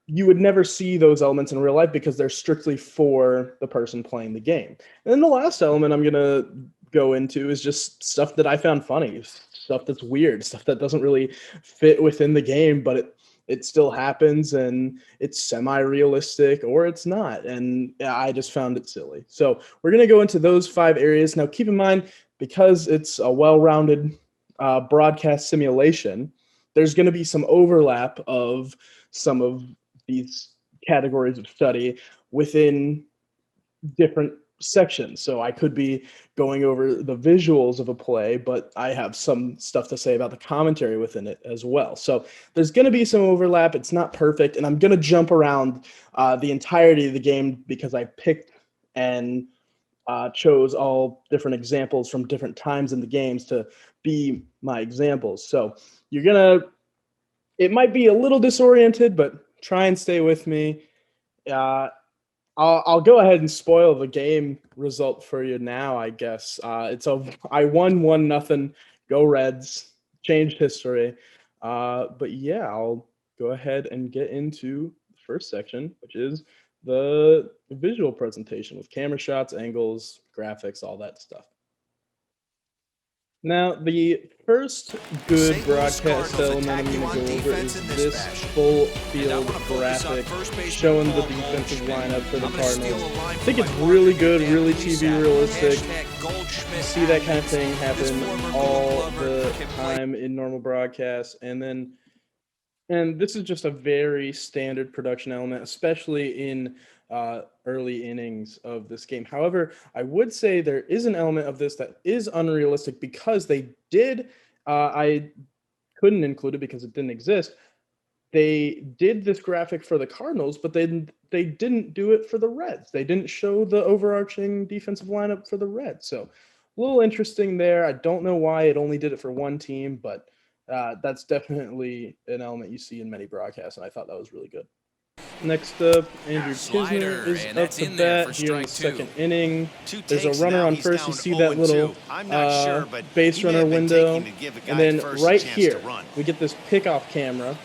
Speaker 1: you would never see those elements in real life because they're strictly for the person playing the game. And then the last element I'm going to go into is just stuff that I found funny, stuff that's weird, stuff that doesn't really fit within the game, but it still happens and it's semi-realistic or it's not. And I just found it silly. So we're going to go into those 5 areas. Now, keep in mind, because it's a well-rounded broadcast simulation, there's going to be some overlap of some of these categories of study within different sections. So I could be going over the visuals of a play, but I have some stuff to say about the commentary within it as well. So there's going to be some overlap. It's not perfect. And I'm going to jump around the entirety of the game because I picked and chose all different examples from different times in the games to be my examples. So it might be a little disoriented, but try and stay with me. I'll go ahead and spoil the game result for you now, I guess. I won 1-0. Go Reds. Changed history. But yeah, I'll go ahead and get into the first section, which is the visual presentation with camera shots, angles, graphics, all that stuff. Now, the first good
Speaker 5: St. Louis
Speaker 1: broadcast
Speaker 5: Cardinals
Speaker 1: element I'm
Speaker 5: attack you
Speaker 1: going to
Speaker 5: on
Speaker 1: go over
Speaker 5: defense
Speaker 1: is
Speaker 5: in this
Speaker 1: this
Speaker 5: fashion.
Speaker 1: full
Speaker 5: And I
Speaker 1: field
Speaker 5: wanna focus on
Speaker 1: graphic
Speaker 5: first baseman
Speaker 1: showing the
Speaker 5: Paul
Speaker 1: defensive
Speaker 5: Goldschmidt.
Speaker 1: lineup for the
Speaker 5: I'm gonna steal
Speaker 1: Cardinals.
Speaker 5: a line
Speaker 1: I
Speaker 5: from
Speaker 1: think
Speaker 5: my
Speaker 1: it's
Speaker 5: partner
Speaker 1: really
Speaker 5: here,
Speaker 1: good,
Speaker 5: Dan
Speaker 1: really
Speaker 5: Plesac.
Speaker 1: TV realistic.
Speaker 5: Hashtag Goldschmidt
Speaker 1: See that kind of
Speaker 5: athletes.
Speaker 1: thing
Speaker 5: This
Speaker 1: happen
Speaker 5: former
Speaker 1: all
Speaker 5: Gold Glover
Speaker 1: the
Speaker 5: can play
Speaker 1: time in normal broadcasts. And this is just a very standard production element, especially in early innings of this game. However, I would say there is an element of this that is unrealistic because they did, I couldn't include it because it didn't exist. They did this graphic for the Cardinals, but they didn't do it for the Reds. They didn't show the overarching defensive lineup for the Reds. So a little interesting there. I don't know why it only did it for one team, but That's definitely an element you see in many broadcasts, and I thought that was really good. Next up, Andrew
Speaker 2: Slider,
Speaker 1: Kisner is
Speaker 2: and
Speaker 1: up
Speaker 2: that's
Speaker 1: to
Speaker 2: in there
Speaker 1: bat
Speaker 2: for
Speaker 1: here in the
Speaker 2: strike
Speaker 1: second
Speaker 2: 2.
Speaker 1: inning.
Speaker 3: Two
Speaker 1: There's a
Speaker 3: takes
Speaker 1: runner
Speaker 3: now,
Speaker 1: on
Speaker 3: he's
Speaker 1: first. You
Speaker 3: down
Speaker 1: see that
Speaker 3: 0-2.
Speaker 1: little
Speaker 3: I'm not sure, but
Speaker 1: base
Speaker 3: he may
Speaker 1: runner
Speaker 3: have been
Speaker 1: window,
Speaker 3: taking to give a guy
Speaker 1: and then
Speaker 3: first
Speaker 1: right
Speaker 3: chance
Speaker 1: here
Speaker 3: to run.
Speaker 1: we get this pickoff camera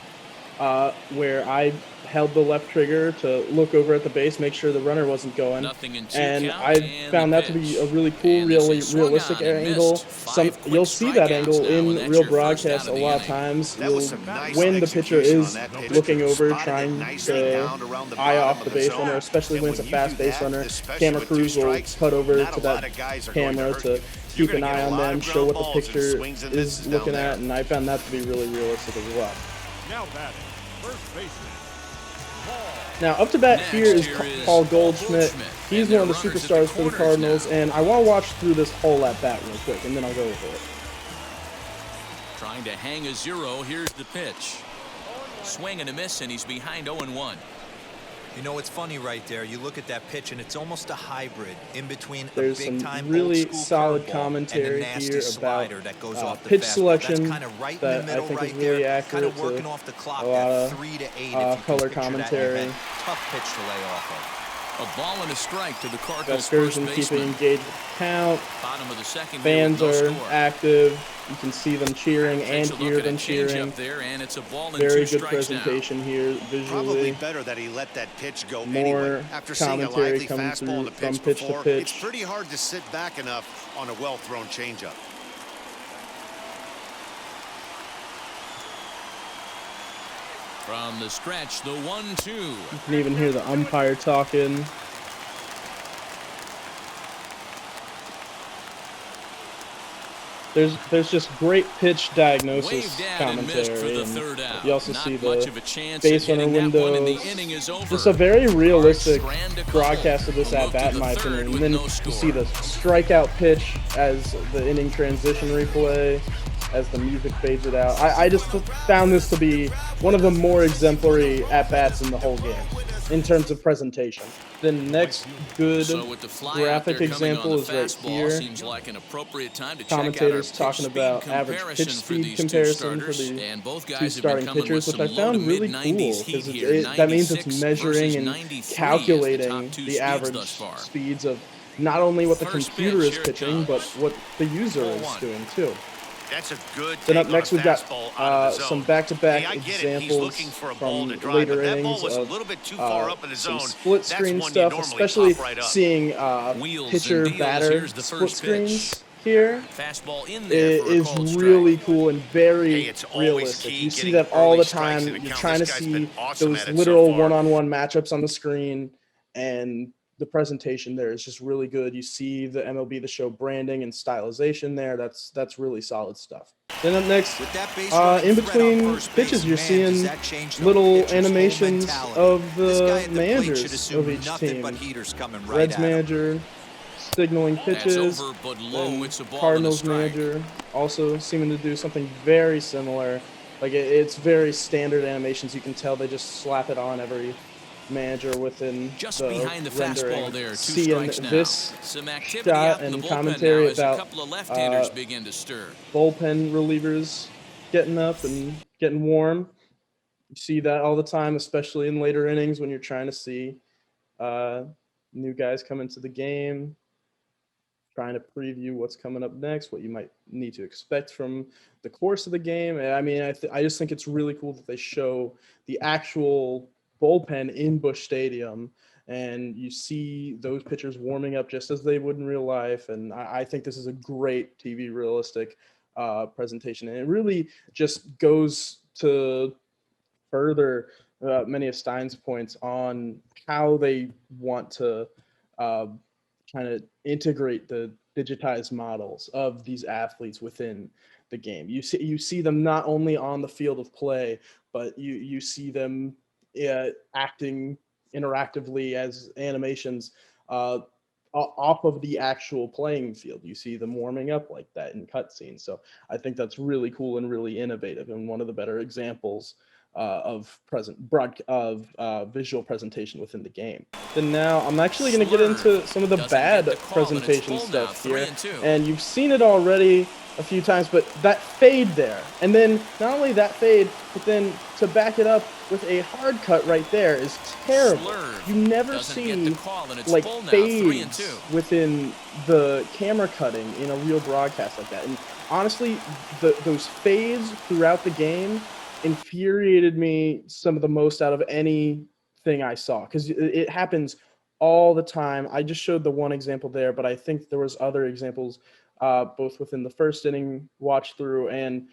Speaker 1: where I held the left trigger to look over at the base, make sure the runner wasn't going.
Speaker 2: Nothing in 2
Speaker 1: And
Speaker 2: count,
Speaker 1: I
Speaker 2: and
Speaker 1: found
Speaker 2: the
Speaker 1: that to be a
Speaker 2: pitch.
Speaker 1: really cool,
Speaker 2: And this
Speaker 1: really
Speaker 2: is swung
Speaker 1: realistic
Speaker 2: on and
Speaker 1: angle.
Speaker 2: missed. 5 quick
Speaker 1: You'll see that
Speaker 2: strikeouts
Speaker 1: angle
Speaker 2: now,
Speaker 1: in
Speaker 2: and that's
Speaker 1: real
Speaker 2: your first out
Speaker 1: broadcasts
Speaker 2: of
Speaker 1: a
Speaker 2: the
Speaker 1: lot of
Speaker 2: inning.
Speaker 1: times.
Speaker 3: That was some nice
Speaker 1: When the pitcher
Speaker 3: execution
Speaker 1: is
Speaker 3: on that pitch.
Speaker 1: looking over,
Speaker 3: Spotted it
Speaker 1: trying
Speaker 3: nicely
Speaker 1: to
Speaker 3: down around the
Speaker 1: eye
Speaker 3: bottom
Speaker 1: off
Speaker 3: of
Speaker 1: the
Speaker 3: the
Speaker 1: base
Speaker 3: zone.
Speaker 1: runner, especially
Speaker 3: And
Speaker 1: when it's a
Speaker 3: when you
Speaker 1: fast
Speaker 3: do
Speaker 1: base
Speaker 3: that,
Speaker 1: runner.
Speaker 3: especially
Speaker 1: Camera
Speaker 3: with 2
Speaker 1: crews will
Speaker 3: strikes,
Speaker 1: cut over
Speaker 3: not
Speaker 1: to
Speaker 3: a lot
Speaker 1: that
Speaker 3: of guys are going
Speaker 1: camera
Speaker 3: hurt
Speaker 1: to
Speaker 3: you.
Speaker 1: keep
Speaker 3: You're
Speaker 1: an
Speaker 3: gonna
Speaker 1: eye
Speaker 3: get a
Speaker 1: on
Speaker 3: lot
Speaker 1: them,
Speaker 3: of
Speaker 1: show
Speaker 3: ground
Speaker 1: what the
Speaker 3: balls and
Speaker 1: picture
Speaker 3: swings and
Speaker 1: is
Speaker 3: misses down
Speaker 1: looking
Speaker 3: there.
Speaker 1: at, and I found that to be really realistic as well.
Speaker 4: Now batting, first baseman.
Speaker 1: Now, up to bat
Speaker 2: Next
Speaker 1: here is
Speaker 2: here is
Speaker 1: Paul
Speaker 2: Paul
Speaker 1: Goldschmidt.
Speaker 2: Goldschmidt,
Speaker 1: He's
Speaker 2: and
Speaker 1: one of the
Speaker 2: their runners at the
Speaker 1: superstars for the
Speaker 2: corners
Speaker 1: Cardinals,
Speaker 2: now.
Speaker 1: and I want to watch through this whole at bat real quick, and then I'll go over it.
Speaker 2: Trying to hang a 0. Here's the pitch. Swing and a miss, and he's behind 0-1.
Speaker 5: You know, it's funny right there. You look at that pitch, and it's almost a hybrid in between
Speaker 1: There's
Speaker 5: a
Speaker 1: some
Speaker 5: big-time
Speaker 1: really
Speaker 5: old-school
Speaker 1: solid
Speaker 5: curveball
Speaker 1: commentary
Speaker 5: and a nasty
Speaker 1: here
Speaker 5: slider
Speaker 1: about
Speaker 5: that goes off the
Speaker 1: pitch
Speaker 5: fastball.
Speaker 1: selection
Speaker 5: That's kind of right in
Speaker 1: that
Speaker 5: the middle
Speaker 1: I think
Speaker 5: right
Speaker 1: is really
Speaker 5: there, kind
Speaker 1: accurate
Speaker 5: of working
Speaker 1: to
Speaker 5: off the clock,
Speaker 1: a lot
Speaker 5: that
Speaker 1: of
Speaker 5: 3 to 8 if you
Speaker 1: color
Speaker 5: can picture that in your
Speaker 1: commentary.
Speaker 5: head. Tough pitch to lay off of.
Speaker 2: A ball and a strike to the Cardinals'
Speaker 1: Vespers
Speaker 2: first
Speaker 1: and keeping
Speaker 2: baseman.
Speaker 1: engaged with the count.
Speaker 2: Bottom of the second here
Speaker 1: Fans
Speaker 2: with no
Speaker 1: are
Speaker 2: score.
Speaker 1: active. You can see them cheering and
Speaker 2: Takes a
Speaker 1: hear
Speaker 2: look at
Speaker 1: them
Speaker 2: a change
Speaker 1: cheering.
Speaker 2: up there, and it's a ball and
Speaker 1: Very
Speaker 2: 2
Speaker 1: good
Speaker 2: strikes now.
Speaker 1: presentation here
Speaker 3: Probably
Speaker 1: visually.
Speaker 3: better that he let that pitch go
Speaker 1: More
Speaker 3: anyway. After seeing a
Speaker 1: commentary
Speaker 3: lively
Speaker 1: coming
Speaker 3: fastball on the
Speaker 1: through from
Speaker 3: pitch
Speaker 1: pitch to
Speaker 3: before,
Speaker 1: pitch.
Speaker 3: it's pretty hard to sit back enough on a well-thrown changeup.
Speaker 2: From the stretch, the 1-2.
Speaker 1: You can even hear the umpire talking. There's just great pitch diagnosis
Speaker 2: Waved down and missed for
Speaker 1: commentary,
Speaker 2: the
Speaker 1: and
Speaker 2: third out.
Speaker 1: you also
Speaker 2: Not
Speaker 1: see
Speaker 2: much
Speaker 1: the
Speaker 2: of a chance
Speaker 1: base
Speaker 2: at
Speaker 1: runner
Speaker 2: hitting that one, and
Speaker 1: windows.
Speaker 2: the inning is over.
Speaker 1: Just a very realistic
Speaker 2: Strand to couple.
Speaker 1: broadcast of this
Speaker 2: We'll
Speaker 1: at
Speaker 2: move
Speaker 1: bat,
Speaker 2: to
Speaker 1: in
Speaker 2: the
Speaker 1: my
Speaker 2: third
Speaker 1: opinion.
Speaker 2: with
Speaker 1: And then
Speaker 2: no
Speaker 1: you
Speaker 2: score.
Speaker 1: see the strikeout pitch as the inning transition replay, as the music fades it out. I just found this to be one of the more exemplary at bats in the whole game in terms of presentation. The next good
Speaker 2: So with the fly
Speaker 1: graphic
Speaker 2: out there coming
Speaker 1: example
Speaker 2: on the
Speaker 1: is right
Speaker 2: fastball,
Speaker 1: here.
Speaker 2: seems like an appropriate time to check out our
Speaker 1: Commentators
Speaker 2: pitch
Speaker 1: talking
Speaker 2: speed
Speaker 1: about average
Speaker 2: comparison
Speaker 1: pitch
Speaker 2: for
Speaker 1: speed
Speaker 2: these
Speaker 1: comparison
Speaker 2: two
Speaker 1: for
Speaker 2: starters,
Speaker 1: the
Speaker 2: and both
Speaker 1: two
Speaker 2: guys have been
Speaker 1: starting
Speaker 2: coming
Speaker 1: pitchers,
Speaker 2: with
Speaker 1: which I
Speaker 2: some low to
Speaker 1: found really cool
Speaker 2: mid-90s heat
Speaker 1: because
Speaker 2: here.
Speaker 1: that means it's
Speaker 2: 96
Speaker 1: measuring
Speaker 2: versus
Speaker 1: and
Speaker 2: 93 is the
Speaker 1: calculating
Speaker 2: top two
Speaker 1: the
Speaker 2: speeds
Speaker 1: average
Speaker 2: thus far.
Speaker 1: speeds of not only what the
Speaker 2: First
Speaker 1: computer
Speaker 2: pitch,
Speaker 1: is
Speaker 2: here it
Speaker 1: pitching, but
Speaker 2: comes.
Speaker 1: what the user is
Speaker 2: 4-1.
Speaker 1: doing too.
Speaker 3: That's a good
Speaker 1: Then
Speaker 3: take
Speaker 1: up
Speaker 3: on
Speaker 1: next
Speaker 3: a
Speaker 1: we've got
Speaker 3: fastball out of the
Speaker 1: some
Speaker 3: zone.
Speaker 1: back-to-back
Speaker 3: Hey, I get it. He's
Speaker 1: examples
Speaker 3: looking for a ball
Speaker 1: from
Speaker 3: to drive,
Speaker 1: later
Speaker 3: but that ball
Speaker 1: innings
Speaker 3: was a
Speaker 1: of
Speaker 3: little bit too far up in the
Speaker 1: some
Speaker 3: zone.
Speaker 1: split
Speaker 3: That's
Speaker 1: screen
Speaker 3: one you
Speaker 1: stuff,
Speaker 3: normally
Speaker 1: especially
Speaker 3: pop right up.
Speaker 1: seeing
Speaker 2: Wheels
Speaker 1: pitcher
Speaker 2: and deals.
Speaker 1: batter
Speaker 2: Here's the
Speaker 1: split
Speaker 2: first
Speaker 1: screens
Speaker 2: pitch.
Speaker 1: here.
Speaker 2: Fastball in
Speaker 1: It
Speaker 2: there for a
Speaker 1: is
Speaker 2: called strike.
Speaker 1: really cool and very
Speaker 3: Hey, it's always
Speaker 1: realistic.
Speaker 3: key
Speaker 1: You see
Speaker 3: getting
Speaker 1: that all
Speaker 3: early
Speaker 1: the
Speaker 3: strikes
Speaker 1: time.
Speaker 3: in
Speaker 1: You're
Speaker 3: account.
Speaker 1: trying to
Speaker 3: This guy's
Speaker 1: see
Speaker 3: been awesome
Speaker 1: those
Speaker 3: at it so
Speaker 1: literal
Speaker 3: far.
Speaker 1: one-on-one matchups on the screen, and the presentation there is just really good. You see the MLB The Show branding and stylization there. That's really solid stuff. Then up next,
Speaker 5: With that base
Speaker 1: in
Speaker 5: running threat on
Speaker 1: between
Speaker 5: first
Speaker 1: pitches,
Speaker 5: base,
Speaker 1: you're
Speaker 5: man,
Speaker 1: seeing
Speaker 5: does that change the
Speaker 1: little
Speaker 5: pitcher's whole
Speaker 1: animations
Speaker 5: mentality.
Speaker 1: of
Speaker 5: This guy
Speaker 1: the
Speaker 5: at the plate should
Speaker 1: managers
Speaker 5: assume
Speaker 1: of each
Speaker 5: nothing
Speaker 1: team.
Speaker 5: but heaters coming right
Speaker 1: Reds
Speaker 5: at him.
Speaker 1: manager signaling
Speaker 2: That's
Speaker 1: pitches,
Speaker 2: over, but low.
Speaker 1: and
Speaker 2: It's a ball
Speaker 1: Cardinals
Speaker 2: and a strike.
Speaker 1: manager also seeming to do something very similar. Like it's very standard animations. You can tell they just slap it on every manager within
Speaker 2: Just
Speaker 1: the
Speaker 2: behind the
Speaker 1: rendering.
Speaker 2: fastball there, 2
Speaker 1: Seeing
Speaker 2: strikes now.
Speaker 1: this
Speaker 2: Some activity
Speaker 1: shot
Speaker 2: out in the
Speaker 1: and
Speaker 2: bullpen
Speaker 1: commentary
Speaker 2: now as a
Speaker 1: about
Speaker 2: couple of left-handers begin to stir.
Speaker 1: bullpen relievers getting up and getting warm. You see that all the time, especially in later innings when you're trying to see new guys come into the game, trying to preview what's coming up next, what you might need to expect from the course of the game. I mean, I just think it's really cool that they show the actual bullpen in Busch Stadium, and you see those pitchers warming up just as they would in real life. And I think this is a great TV realistic presentation, and it really just goes to further many of Stein's points on how they want to kind of integrate the digitized models of these athletes within the game. You see them not only on the field of play, but you see them acting interactively as animations off of the actual playing field. You see them warming up like that in cutscenes. So I think that's really cool and really innovative, and one of the better examples visual presentation within the game. Then now I'm actually going to get into some of the bad presentation stuff here, and you've seen it already a few times, but that fade there, and then not only that fade, but then to back it up with a hard cut right there is terrible. You never see like fades within the camera cutting in a real broadcast like that. And honestly, those fades throughout the game infuriated me some of the most out of anything I saw, because it happens all the time. I just showed the one example there, but I think there was other examples both within the first inning watch through and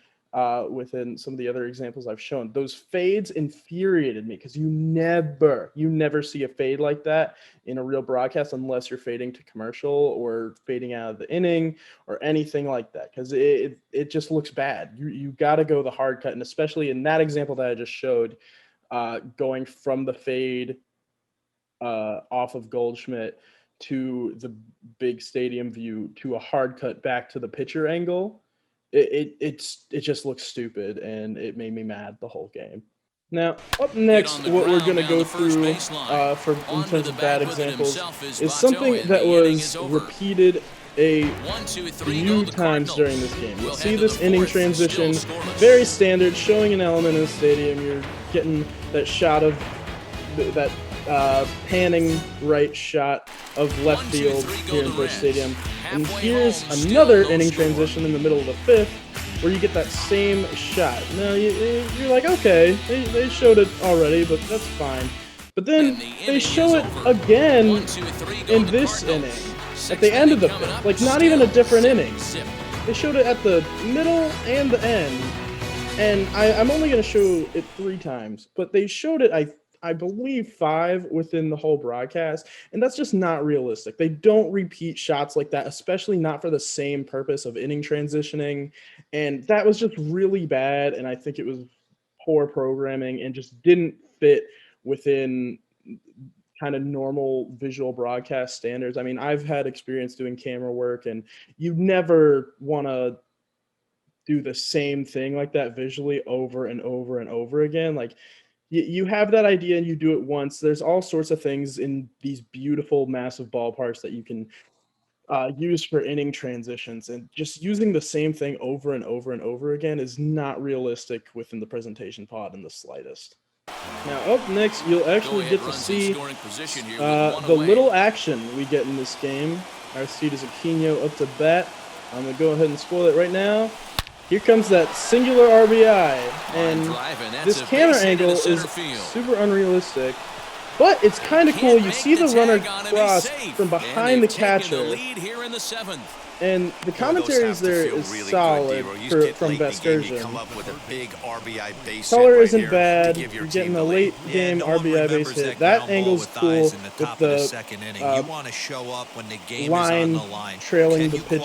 Speaker 1: within some of the other examples I've shown. Those fades infuriated me because you never see a fade like that in a real broadcast unless you're fading to commercial or fading out of the inning or anything like that, because it just looks bad. You got to go the hard cut, and especially in that example that I just showed, going from the fade off of Goldschmidt to the big stadium view to a hard cut back to the pitcher angle. It just looks stupid, and it made me mad the whole game. Now, up next, what we're going to go through in terms of bad examples is something that was repeated a few times during this game. You'll see this inning transition, very standard, showing an element in the stadium. You're getting that shot of that panning right shot of left field here in Busch Stadium. And here's another inning transition in the middle of the fifth where you get that same shot. Now, you're like, okay, they showed it already, but that's fine. But then they show it again in this inning, at the end of the fifth. Like, not even a different inning. They showed it at the middle and the end. And I'm only going to show it 3 times, but they showed it, I believe 5 within the whole broadcast, and that's just not realistic. They don't repeat shots like that, especially not for the same purpose of inning transitioning, and that was just really bad, and I think it was poor programming and just didn't fit within kind of normal visual broadcast standards. I mean, I've had experience doing camera work, and you never want to do the same thing like that visually over and over and over again. Like, you have that idea and you do it once. There's all sorts of things in these beautiful, massive ballparks that you can use for inning transitions, and just using the same thing over and over and over again is not realistic within the presentation pod in the slightest. Now, up next, you'll actually get to see the little action we get in this game. Aristides Aquino up to bat. I'm going to go ahead and spoil it right now. Here comes that singular RBI, and this camera angle is super unrealistic, but it's kind of cool. You see the runner cross from behind the catcher, and the commentaries there is solid from Vasgersian. Color isn't bad. You're getting a late game RBI base hit. That angle's cool with the line trailing the pitch.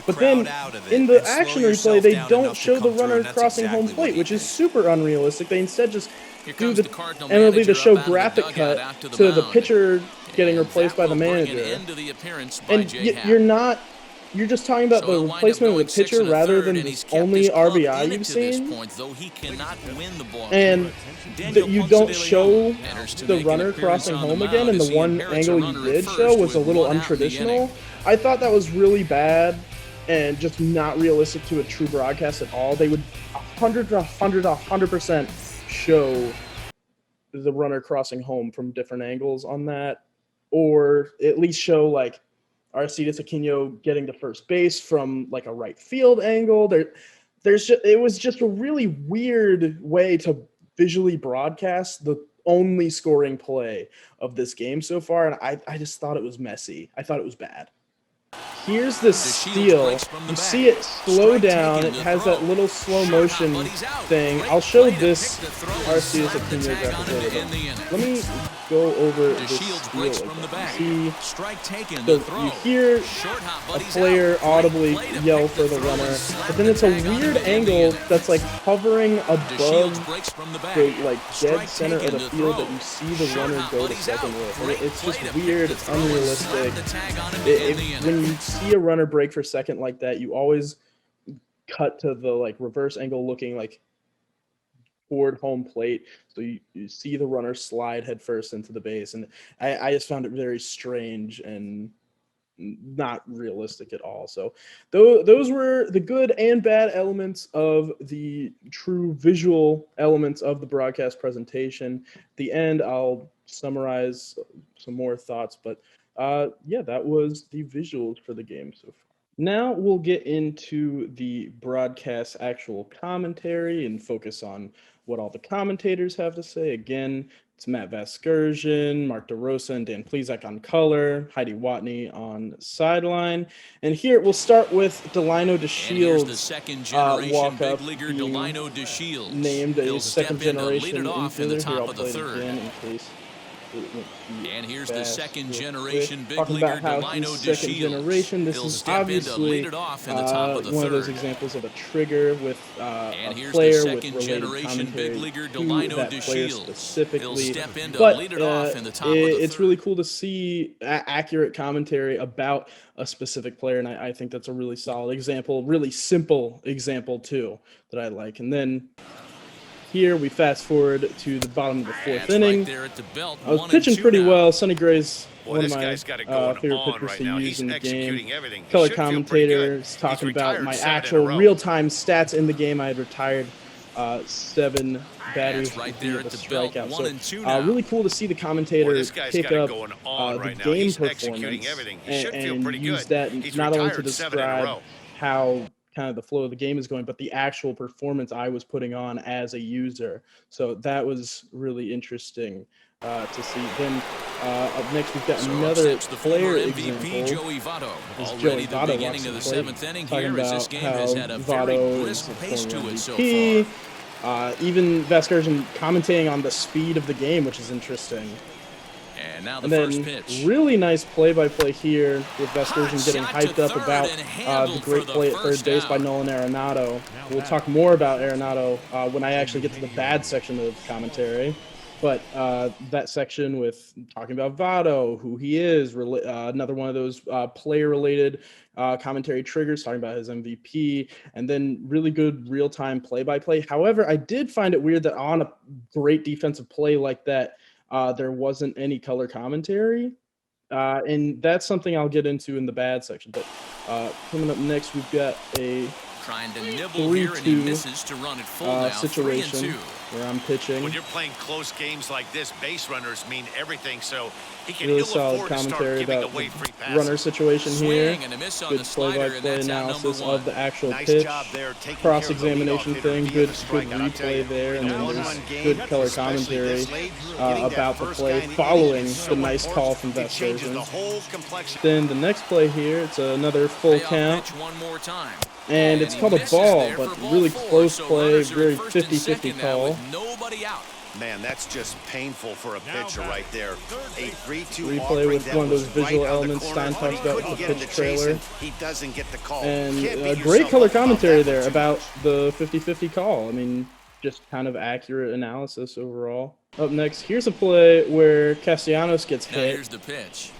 Speaker 1: But then in the action replay, they don't show the runner crossing home plate, which is super unrealistic. They instead just do the MLB to show graphic cut to the pitcher getting replaced by the manager. And you're just talking about the replacement of the pitcher rather than the only RBI you've seen. And you don't show the runner crossing home again, and the one angle you did show was a little untraditional. I thought that was really bad and just not realistic to a true broadcast at all. They would 100% show the runner crossing home from different angles on that, or at least show like Aristides Aquino getting to first base from like a right field angle. It was just a really weird way to visually broadcast the only scoring play of this game so far, and I just thought it was messy. I thought it was bad. Here's the steal. You see it slow down. It has that little slow motion thing. I'll show this Aristides Aquino graphic later, but let me go over this steal again. You hear a player audibly yell for the runner, but then it's a weird angle that's like hovering above the like dead center of the field that you see the runner go to second with. And it's just weird. It's unrealistic. When you see a runner break for second like that, you always cut to the like reverse angle looking like toward home plate. So you see the runner slide headfirst into the base. And I just found it very strange and not realistic at all. So those were the good and bad elements of the true visual elements of the broadcast presentation. At the end, I'll summarize some more thoughts, but yeah, that was the visuals for the game so far. Now we'll get into the broadcast actual commentary and focus on what all the commentators have to say. Again, it's Matt Vasgersian, Mark DeRosa, and Dan Plesac on color, Heidi Watney on sideline. And here we'll start with Delino DeShields.
Speaker 2: The second generation big leaguer Delino DeShields
Speaker 1: named a second generation
Speaker 2: off in the
Speaker 1: infielder. Here,
Speaker 2: top
Speaker 1: I'll
Speaker 2: of the
Speaker 1: play it
Speaker 2: third.
Speaker 1: again in case.
Speaker 2: And here's the second generation big
Speaker 1: Talking
Speaker 2: leaguer
Speaker 1: about how
Speaker 2: Delino
Speaker 1: he's second generation. This
Speaker 2: He'll
Speaker 1: is
Speaker 2: step in to
Speaker 1: obviously
Speaker 2: lead it off in the top of the
Speaker 1: one of those
Speaker 2: third.
Speaker 1: examples of a trigger with
Speaker 2: And
Speaker 1: a
Speaker 2: here's
Speaker 1: player
Speaker 2: the
Speaker 1: with
Speaker 2: second
Speaker 1: related
Speaker 2: generation
Speaker 1: commentary
Speaker 2: big leaguer
Speaker 1: to
Speaker 2: Delino
Speaker 1: that player
Speaker 2: DeShields. He'll
Speaker 1: specifically.
Speaker 2: step in to
Speaker 1: But
Speaker 2: lead it off in the top of the
Speaker 1: it's
Speaker 2: third.
Speaker 1: really cool to see accurate commentary about a specific player, and I think that's a really solid example, really simple example too that I like. And then here we fast forward to the bottom of the fourth
Speaker 2: That's
Speaker 1: inning.
Speaker 2: right there at the belt.
Speaker 1: I was
Speaker 2: 1-2
Speaker 1: pitching pretty
Speaker 2: now.
Speaker 1: well. Sonny Gray's
Speaker 3: Boy,
Speaker 1: one of
Speaker 3: this
Speaker 1: my
Speaker 3: guy's got it going
Speaker 1: favorite
Speaker 3: on
Speaker 1: pitchers
Speaker 3: right
Speaker 1: to
Speaker 3: now.
Speaker 1: use
Speaker 3: He's
Speaker 1: in the
Speaker 3: executing
Speaker 1: game.
Speaker 3: everything. He
Speaker 1: Color
Speaker 3: should feel pretty good.
Speaker 1: commentators talking
Speaker 3: He's
Speaker 1: about
Speaker 3: retired
Speaker 1: my
Speaker 3: 7 in a
Speaker 1: actual
Speaker 3: row.
Speaker 1: real-time stats in the game. I had retired 7 batters
Speaker 2: That's right
Speaker 1: via
Speaker 2: there
Speaker 1: the
Speaker 2: at the belt.
Speaker 1: strikeout.
Speaker 2: 1-2 now.
Speaker 1: Really cool to see the
Speaker 3: Boy,
Speaker 1: commentators
Speaker 3: this guy's
Speaker 1: pick
Speaker 3: got it
Speaker 1: up
Speaker 3: going on
Speaker 1: the
Speaker 3: right now.
Speaker 1: game
Speaker 3: He's executing
Speaker 1: performance
Speaker 3: everything. He should feel
Speaker 1: and
Speaker 3: pretty
Speaker 1: use
Speaker 3: good.
Speaker 1: that
Speaker 3: He's
Speaker 1: not only to
Speaker 3: retired 7 in a
Speaker 1: describe
Speaker 3: row.
Speaker 1: how kind of the flow of the game is going, but the actual performance I was putting on as a user. So that was really interesting to see. Then up next, we've got another
Speaker 2: The
Speaker 1: player
Speaker 2: former MVP
Speaker 1: example.
Speaker 2: Joey Votto.
Speaker 1: Is
Speaker 2: Already
Speaker 1: Joey
Speaker 2: the
Speaker 1: Votto
Speaker 2: beginning of the
Speaker 1: walks in
Speaker 2: 7th inning
Speaker 1: talking
Speaker 2: here as
Speaker 1: about
Speaker 2: this game
Speaker 1: how
Speaker 2: has had a very
Speaker 1: Votto
Speaker 2: brisk
Speaker 1: is a
Speaker 2: pace to
Speaker 1: former
Speaker 2: it so
Speaker 1: MVP.
Speaker 2: far.
Speaker 1: Even Vasgersian commentating on the speed of the game, which is interesting.
Speaker 2: And now the
Speaker 1: And then
Speaker 2: first pitch.
Speaker 1: really nice play-by-play here with Vasgersian getting
Speaker 2: Hot shot
Speaker 1: hyped
Speaker 2: to
Speaker 1: up
Speaker 2: third
Speaker 1: about
Speaker 2: and
Speaker 1: the
Speaker 2: handled
Speaker 1: great
Speaker 2: for the
Speaker 1: play at third
Speaker 2: first
Speaker 1: base by
Speaker 2: out.
Speaker 1: Nolan Arenado. We'll talk more about Arenado when I actually get to the bad section of commentary. But that section with talking about Votto, who he is, another one of those player-related commentary triggers, talking about his MVP, and then really good real-time play-by-play. However, I did find it weird that on a great defensive play like that, there wasn't any color commentary. And that's something I'll get into in the bad section. But coming up next, we've got a
Speaker 2: Trying to nibble here, and he
Speaker 1: 3-2
Speaker 2: misses to run it full now.
Speaker 1: situation
Speaker 2: 3-2.
Speaker 1: where I'm pitching.
Speaker 3: When you're playing close games like this, base runners mean everything, so
Speaker 1: Really
Speaker 3: he'll
Speaker 1: solid
Speaker 3: afford to start
Speaker 1: commentary
Speaker 3: giving
Speaker 1: about
Speaker 3: away
Speaker 1: the
Speaker 3: free passes.
Speaker 1: runner situation here.
Speaker 2: Swing and a miss on
Speaker 1: Good
Speaker 2: the slider, and
Speaker 1: play-by-play
Speaker 2: that's out
Speaker 1: analysis
Speaker 2: number
Speaker 1: of the actual
Speaker 3: Nice
Speaker 1: pitch.
Speaker 3: job there, taking
Speaker 1: Cross-examination
Speaker 3: care of the leadoff
Speaker 1: thing,
Speaker 3: hitter
Speaker 1: good
Speaker 3: via the strikeout. I'll tell you,
Speaker 1: replay there, and
Speaker 3: in a
Speaker 1: then
Speaker 3: 1-1
Speaker 1: there's
Speaker 3: game,
Speaker 1: good color
Speaker 3: especially
Speaker 1: commentary
Speaker 3: this late, getting that
Speaker 1: about the
Speaker 3: first
Speaker 1: play
Speaker 3: guy in the inning
Speaker 1: following
Speaker 3: is so
Speaker 1: the nice call from
Speaker 3: important. It changes the
Speaker 1: Vasgersian.
Speaker 3: whole complexion.
Speaker 1: Then the next play here, it's another full
Speaker 2: Payoff
Speaker 1: count.
Speaker 2: pitch one more time.
Speaker 1: And it's
Speaker 2: he
Speaker 1: called a
Speaker 2: misses
Speaker 1: ball,
Speaker 2: there
Speaker 1: but
Speaker 2: for ball
Speaker 1: really
Speaker 2: 4,
Speaker 1: close
Speaker 2: so
Speaker 1: play,
Speaker 2: runners are
Speaker 1: very
Speaker 2: at first and
Speaker 1: 50-50
Speaker 2: second now
Speaker 1: call.
Speaker 2: with nobody out.
Speaker 3: Man, that's just painful for a pitcher right there. A 3-2
Speaker 1: Replay
Speaker 3: offering
Speaker 1: with
Speaker 3: that
Speaker 1: one of those
Speaker 3: was
Speaker 1: visual
Speaker 3: right on the
Speaker 1: elements
Speaker 3: corner.
Speaker 1: Stein talks
Speaker 3: He
Speaker 1: about
Speaker 3: couldn't
Speaker 1: with the
Speaker 3: get him
Speaker 1: pitch
Speaker 3: to chase
Speaker 1: trailer.
Speaker 3: him. He doesn't get the call.
Speaker 1: And
Speaker 3: Can't
Speaker 1: a
Speaker 3: beat
Speaker 1: great
Speaker 3: yourself
Speaker 1: color
Speaker 3: up about
Speaker 1: commentary
Speaker 3: that
Speaker 1: there
Speaker 3: one too
Speaker 1: about
Speaker 3: much.
Speaker 1: the 50-50 call. I mean, just kind of accurate analysis overall. Up next, here's a play where Castellanos gets
Speaker 2: Now
Speaker 1: hit.
Speaker 2: here's the pitch.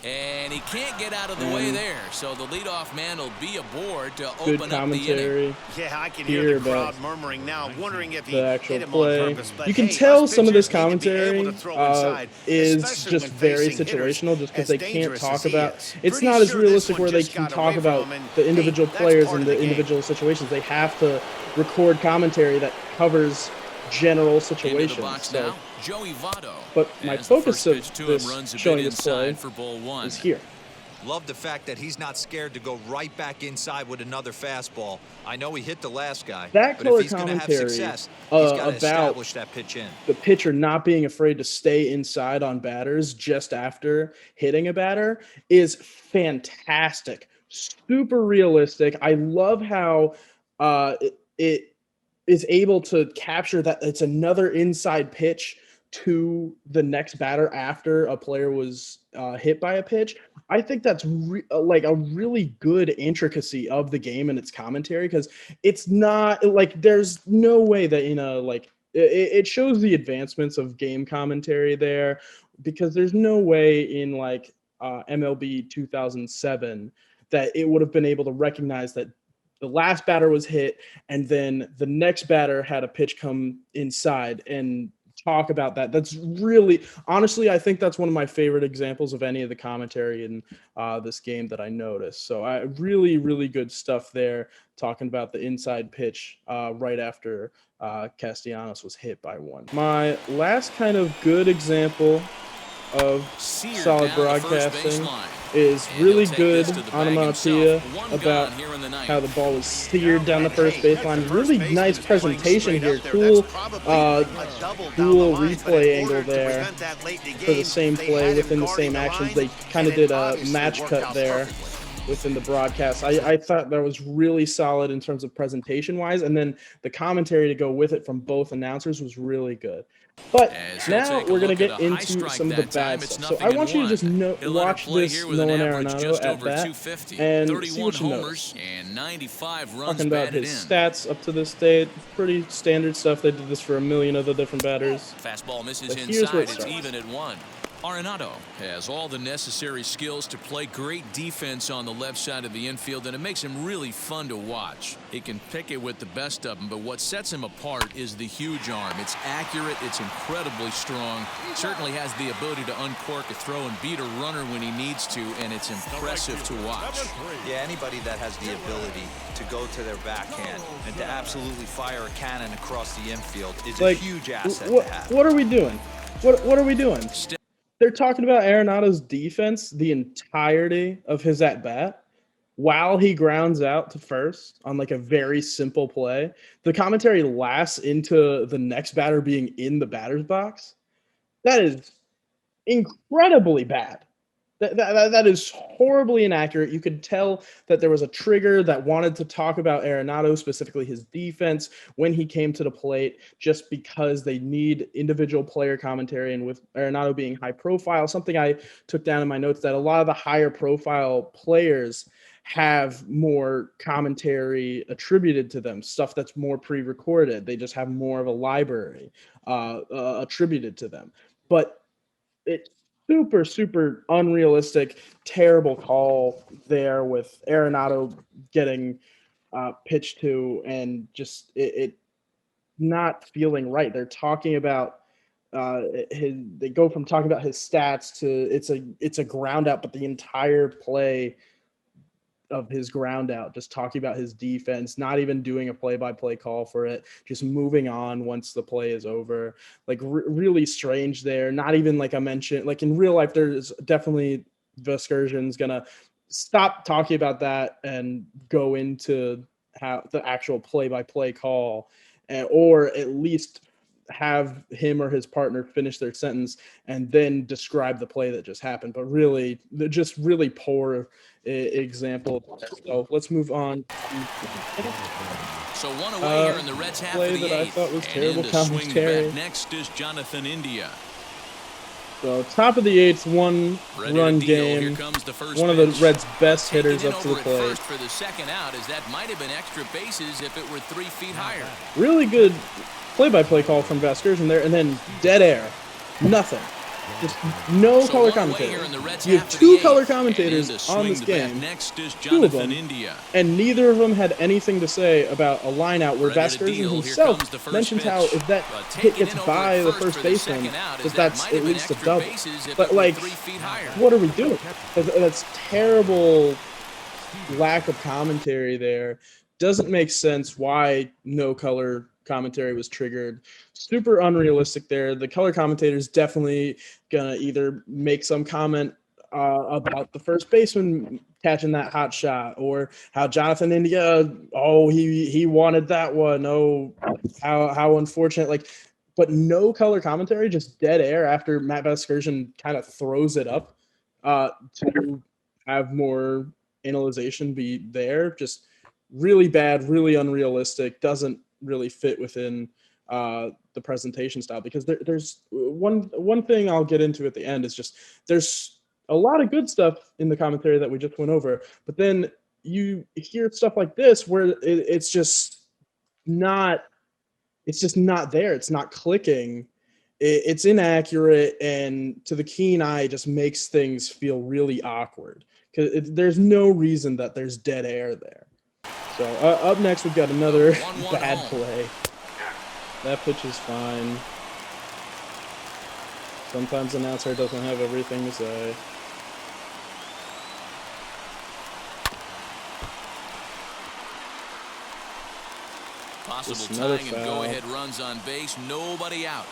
Speaker 2: And he can't get out of the way there, so the leadoff man will be aboard to
Speaker 1: Good
Speaker 2: open up the inning.
Speaker 1: commentary.
Speaker 3: Yeah, I can
Speaker 1: Here
Speaker 3: hear the
Speaker 1: about
Speaker 3: crowd murmuring now, wondering if he
Speaker 1: the actual
Speaker 3: hit him
Speaker 1: play.
Speaker 3: on purpose. But
Speaker 1: You can
Speaker 3: hey,
Speaker 1: tell
Speaker 3: us
Speaker 1: some of this
Speaker 3: pitchers need to be able
Speaker 1: commentary
Speaker 3: to throw inside,
Speaker 1: is
Speaker 3: especially
Speaker 1: just
Speaker 3: when
Speaker 1: very
Speaker 3: facing hitters
Speaker 1: situational just because
Speaker 3: as
Speaker 1: they can't
Speaker 3: dangerous
Speaker 1: talk
Speaker 3: as he
Speaker 1: about
Speaker 3: is.
Speaker 1: it's
Speaker 3: Pretty
Speaker 1: not as
Speaker 3: sure
Speaker 1: realistic
Speaker 3: this
Speaker 1: where
Speaker 3: one
Speaker 1: they
Speaker 3: just
Speaker 1: can
Speaker 3: got
Speaker 1: talk
Speaker 3: away
Speaker 1: about
Speaker 3: from him, and,
Speaker 1: the
Speaker 3: hey,
Speaker 1: individual
Speaker 3: that's
Speaker 1: players
Speaker 3: part
Speaker 1: and
Speaker 3: of
Speaker 1: the
Speaker 3: the game.
Speaker 1: individual situations. They have to record commentary that covers general
Speaker 2: Into
Speaker 1: situations.
Speaker 2: the box
Speaker 1: So,
Speaker 2: now, Joey Votto.
Speaker 1: but my
Speaker 2: As the
Speaker 1: focus
Speaker 2: first
Speaker 1: of
Speaker 2: pitch to him
Speaker 1: this
Speaker 2: runs a bit
Speaker 1: showing this play
Speaker 2: inside for ball 1.
Speaker 1: is here.
Speaker 5: Love the fact that he's not scared to go right back inside with another fastball. I know he hit the last guy,
Speaker 1: That
Speaker 5: but
Speaker 1: color
Speaker 5: if he's going to have
Speaker 1: commentary,
Speaker 5: success, he's got to
Speaker 1: about
Speaker 5: establish that pitch in.
Speaker 1: the pitcher not being afraid to stay inside on batters just after hitting a batter is fantastic. Super realistic. I love how it is able to capture that it's another inside pitch to the next batter after a player was hit by a pitch. I think that's like a really good intricacy of the game and its commentary, because it's not like there's no way that it shows the advancements of game commentary there, because there's no way in like MLB 2007 that it would have been able to recognize that the last batter was hit, and then the next batter had a pitch come inside, and talk about that. That's really, honestly, I think that's one of my favorite examples of any of the commentary in this game that I noticed. So really, really good stuff there, talking about the inside pitch right after Castellanos was hit by one. My last kind of good example of solid broadcasting is really good onomatopoeia about how the ball was seared down the first baseline. Really nice presentation here. Cool replay angle there for the same play within the same actions. They kind of did a match cut there within the broadcast. I thought that was really solid in terms of presentation wise, and then the commentary to go with it from both announcers was really good. But now we're going to get into some of the bad stuff. So I want you to just watch this Nolan Arenado at bat and see what you notice. Talking about his stats up to this date, pretty standard stuff. They did this for a million other different batters.
Speaker 2: Fastball misses inside, it's even at 1. Arenado has all the necessary skills to play great defense on the left side of the infield, and it makes him really fun to watch. He can pick it with the best of them, but what sets him apart is the huge arm. It's accurate, it's incredibly strong, certainly has the ability to uncork a throw and beat a runner when he needs to, and it's impressive to watch.
Speaker 5: Yeah, anybody that has the ability to go to their backhand and to absolutely fire a cannon across the infield is a huge asset to have.
Speaker 1: What are we doing? What are we doing? They're talking about Arenado's defense the entirety of his at-bat while he grounds out to first on like a very simple play. The commentary lasts into the next batter being in the batter's box. That is incredibly bad. That is horribly inaccurate. You could tell that there was a trigger that wanted to talk about Arenado, specifically his defense, when he came to the plate, just because they need individual player commentary. And with Arenado being high profile, something I took down in my notes, that a lot of the higher profile players have more commentary attributed to them, stuff that's more pre-recorded. They just have more of a library attributed to them. But it's super unrealistic, terrible call there with Arenado getting pitched to and just it not feeling right. They're talking about they go from talking about his stats to it's a ground out, but the entire play of his ground out, just talking about his defense, not even doing a play-by-play call for it, just moving on once the play is over. Like really strange there. Not even like I mentioned, like in real life, there's definitely Vasgersian's gonna stop talking about that and go into how the actual play-by-play call, or at least have him or his partner finish their sentence and then describe the play that just happened. But really, just really poor example. So let's move on.
Speaker 2: So one away here in the Reds half
Speaker 1: play
Speaker 2: of the
Speaker 1: that I
Speaker 2: eighth.
Speaker 1: thought was
Speaker 2: And
Speaker 1: terrible
Speaker 2: in to swing
Speaker 1: commentary.
Speaker 2: back next is Jonathan India.
Speaker 1: So top of the eighth, one
Speaker 2: Ready to
Speaker 1: run
Speaker 2: deal. Here
Speaker 1: game.
Speaker 2: comes the first
Speaker 1: One of the
Speaker 2: pitch.
Speaker 1: Reds' best hitters
Speaker 2: Taking
Speaker 1: up to the
Speaker 2: over at
Speaker 1: plate.
Speaker 2: first for the second out, as that might have been extra bases if it were 3 feet higher.
Speaker 1: Really good play-by-play call from Vasgersian there, and then dead air. Nothing. Just no
Speaker 2: So
Speaker 1: color
Speaker 2: one away
Speaker 1: commentator.
Speaker 2: here in the Reds
Speaker 1: You
Speaker 2: half
Speaker 1: have
Speaker 2: of
Speaker 1: two
Speaker 2: the
Speaker 1: color
Speaker 2: eighth. And
Speaker 1: commentators
Speaker 2: in to
Speaker 1: on
Speaker 2: swing
Speaker 1: this
Speaker 2: the bat
Speaker 1: game.
Speaker 2: next is
Speaker 1: Two of
Speaker 2: Jonathan
Speaker 1: them.
Speaker 2: India.
Speaker 1: And neither of them had anything to say about a line out where
Speaker 2: Ready to
Speaker 1: Vasgersian
Speaker 2: deal. Here
Speaker 1: himself
Speaker 2: comes the first
Speaker 1: mentions
Speaker 2: pitch.
Speaker 1: how if that hit
Speaker 2: Taking
Speaker 1: gets
Speaker 2: it over
Speaker 1: by
Speaker 2: at
Speaker 1: the
Speaker 2: first
Speaker 1: first
Speaker 2: for the
Speaker 1: baseman,
Speaker 2: second out, as
Speaker 1: that
Speaker 2: that
Speaker 1: that's
Speaker 2: might
Speaker 1: at
Speaker 2: have been
Speaker 1: least a
Speaker 2: extra
Speaker 1: double.
Speaker 2: bases if
Speaker 1: But
Speaker 2: it were
Speaker 1: like,
Speaker 2: 3 feet higher.
Speaker 1: what are we doing? That's terrible lack of commentary there. Doesn't make sense why no color commentary was triggered. Super unrealistic there. The color commentator's definitely gonna either make some comment about the first baseman catching that hot shot, or how Jonathan India, he wanted that one. Oh, how unfortunate. Like, but no color commentary, just dead air after Matt Vasgersian kind of throws it up to have more analyzation be there. Just really bad, really unrealistic, doesn't really fit within the presentation style, because there's one thing I'll get into at the end is just there's a lot of good stuff in the commentary that we just went over, but then you hear stuff like this where it's just not there. It's not clicking. It's inaccurate, and to the keen eye, it just makes things feel really awkward because there's no reason that there's dead air there. So up next, we've got another
Speaker 2: 1-1
Speaker 1: bad
Speaker 2: home.
Speaker 1: play. That pitch is fine. Sometimes the announcer doesn't have everything to say.
Speaker 2: Possible
Speaker 1: Just another
Speaker 2: tying and
Speaker 1: foul.
Speaker 2: go-ahead runs on base. Nobody out.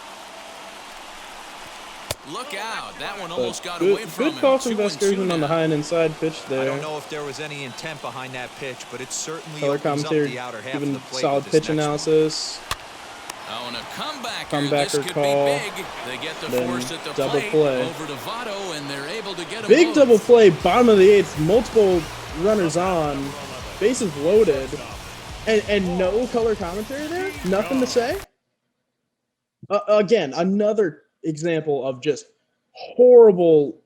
Speaker 2: Look out. That one almost got away from him.
Speaker 1: Good call from
Speaker 2: 2-2
Speaker 1: Veskersen on the
Speaker 2: now.
Speaker 1: high and inside pitch there.
Speaker 5: I don't know if there was any intent behind that pitch, but it certainly
Speaker 1: Color
Speaker 5: opens up
Speaker 1: commentator
Speaker 5: the outer half of
Speaker 1: giving
Speaker 5: the plate
Speaker 1: solid
Speaker 5: with this
Speaker 1: pitch
Speaker 5: next one.
Speaker 1: analysis.
Speaker 2: Oh, and a comebacker.
Speaker 1: Comebacker
Speaker 2: This could
Speaker 1: call.
Speaker 2: be big. They get the
Speaker 1: Then
Speaker 2: force at the
Speaker 1: double
Speaker 2: plate
Speaker 1: play.
Speaker 2: over to Votto, and they're able to get him
Speaker 1: Big
Speaker 2: both.
Speaker 1: double play, bottom of the eighth, multiple runners on, bases loaded, and no color commentary there? Nothing to say? Again, another example of just horrible,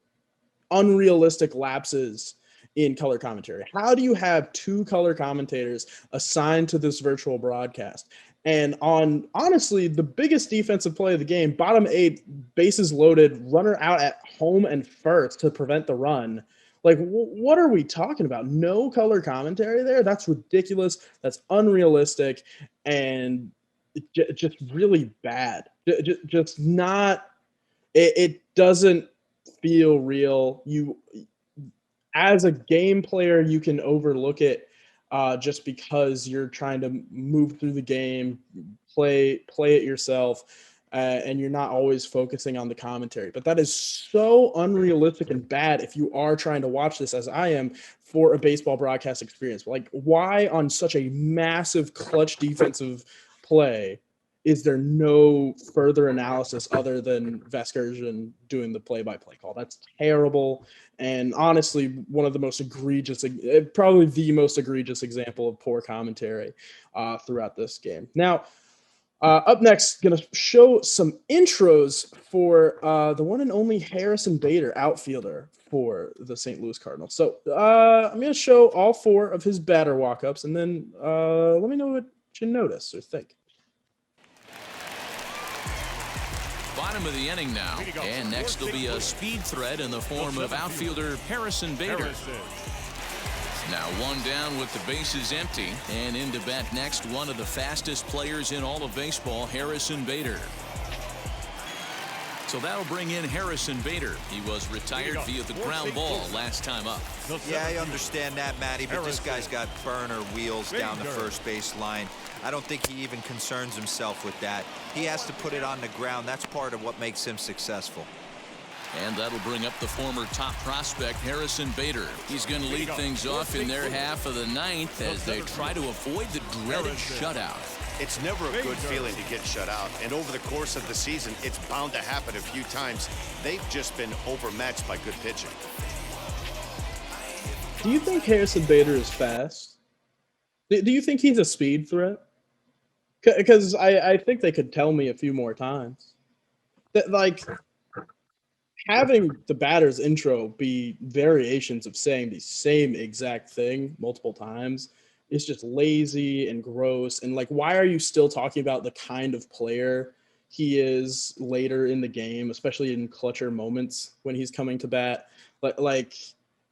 Speaker 1: unrealistic lapses in color commentary. How do you have two color commentators assigned to this virtual broadcast? And on, honestly, the biggest defensive play of the game, bottom eight, bases loaded, runner out at home and first to prevent the run. Like, what are we talking about? No color commentary there? That's ridiculous. That's unrealistic. And just really bad. Just not, it doesn't feel real. You, as a game player, you can overlook it just because you're trying to move through the game, play it yourself, and you're not always focusing on the commentary. But that is so unrealistic and bad if you are trying to watch this, as I am, for a baseball broadcast experience. Like, why on such a massive clutch defensive play is there no further analysis other than Veskersen doing the play-by-play call? That's terrible. And honestly, one of the most egregious, probably the most egregious example of poor commentary throughout this game. Now, up next, going to show some intros for the one and only Harrison Bader, outfielder for the St. Louis Cardinals. So I'm going to show all four of his batter walk-ups, and then let me know what you notice or think.
Speaker 2: Bottom of the inning now, and next will be a speed threat in the form of outfielder Harrison Bader. Now one down with the bases empty, and in to bat next, one of the fastest players in all of baseball, Harrison Bader. So that'll bring in Harrison Bader. He was retired via the ground ball last time up.
Speaker 5: Yeah, I understand that, Matty, but this guy's got burner wheels down the first base line. I don't think he even concerns himself with that. He has to put it on the ground. That's part of what makes him successful.
Speaker 2: And that'll bring up the former top prospect, Harrison Bader. He's going to lead things off in their half of the ninth as they try to avoid the dreaded shutout.
Speaker 3: It's never a good feeling to get shut out, and over the course of the season, it's bound to happen a few times. They've just been overmatched by good pitching.
Speaker 1: Do you think Harrison Bader is fast? Do you think he's a speed threat? Because I think they could tell me a few more times. That, like, having the batter's intro be variations of saying the same exact thing multiple times is just lazy and gross. And, like, why are you still talking about the kind of player he is later in the game, especially in clutcher moments when he's coming to bat? But, like,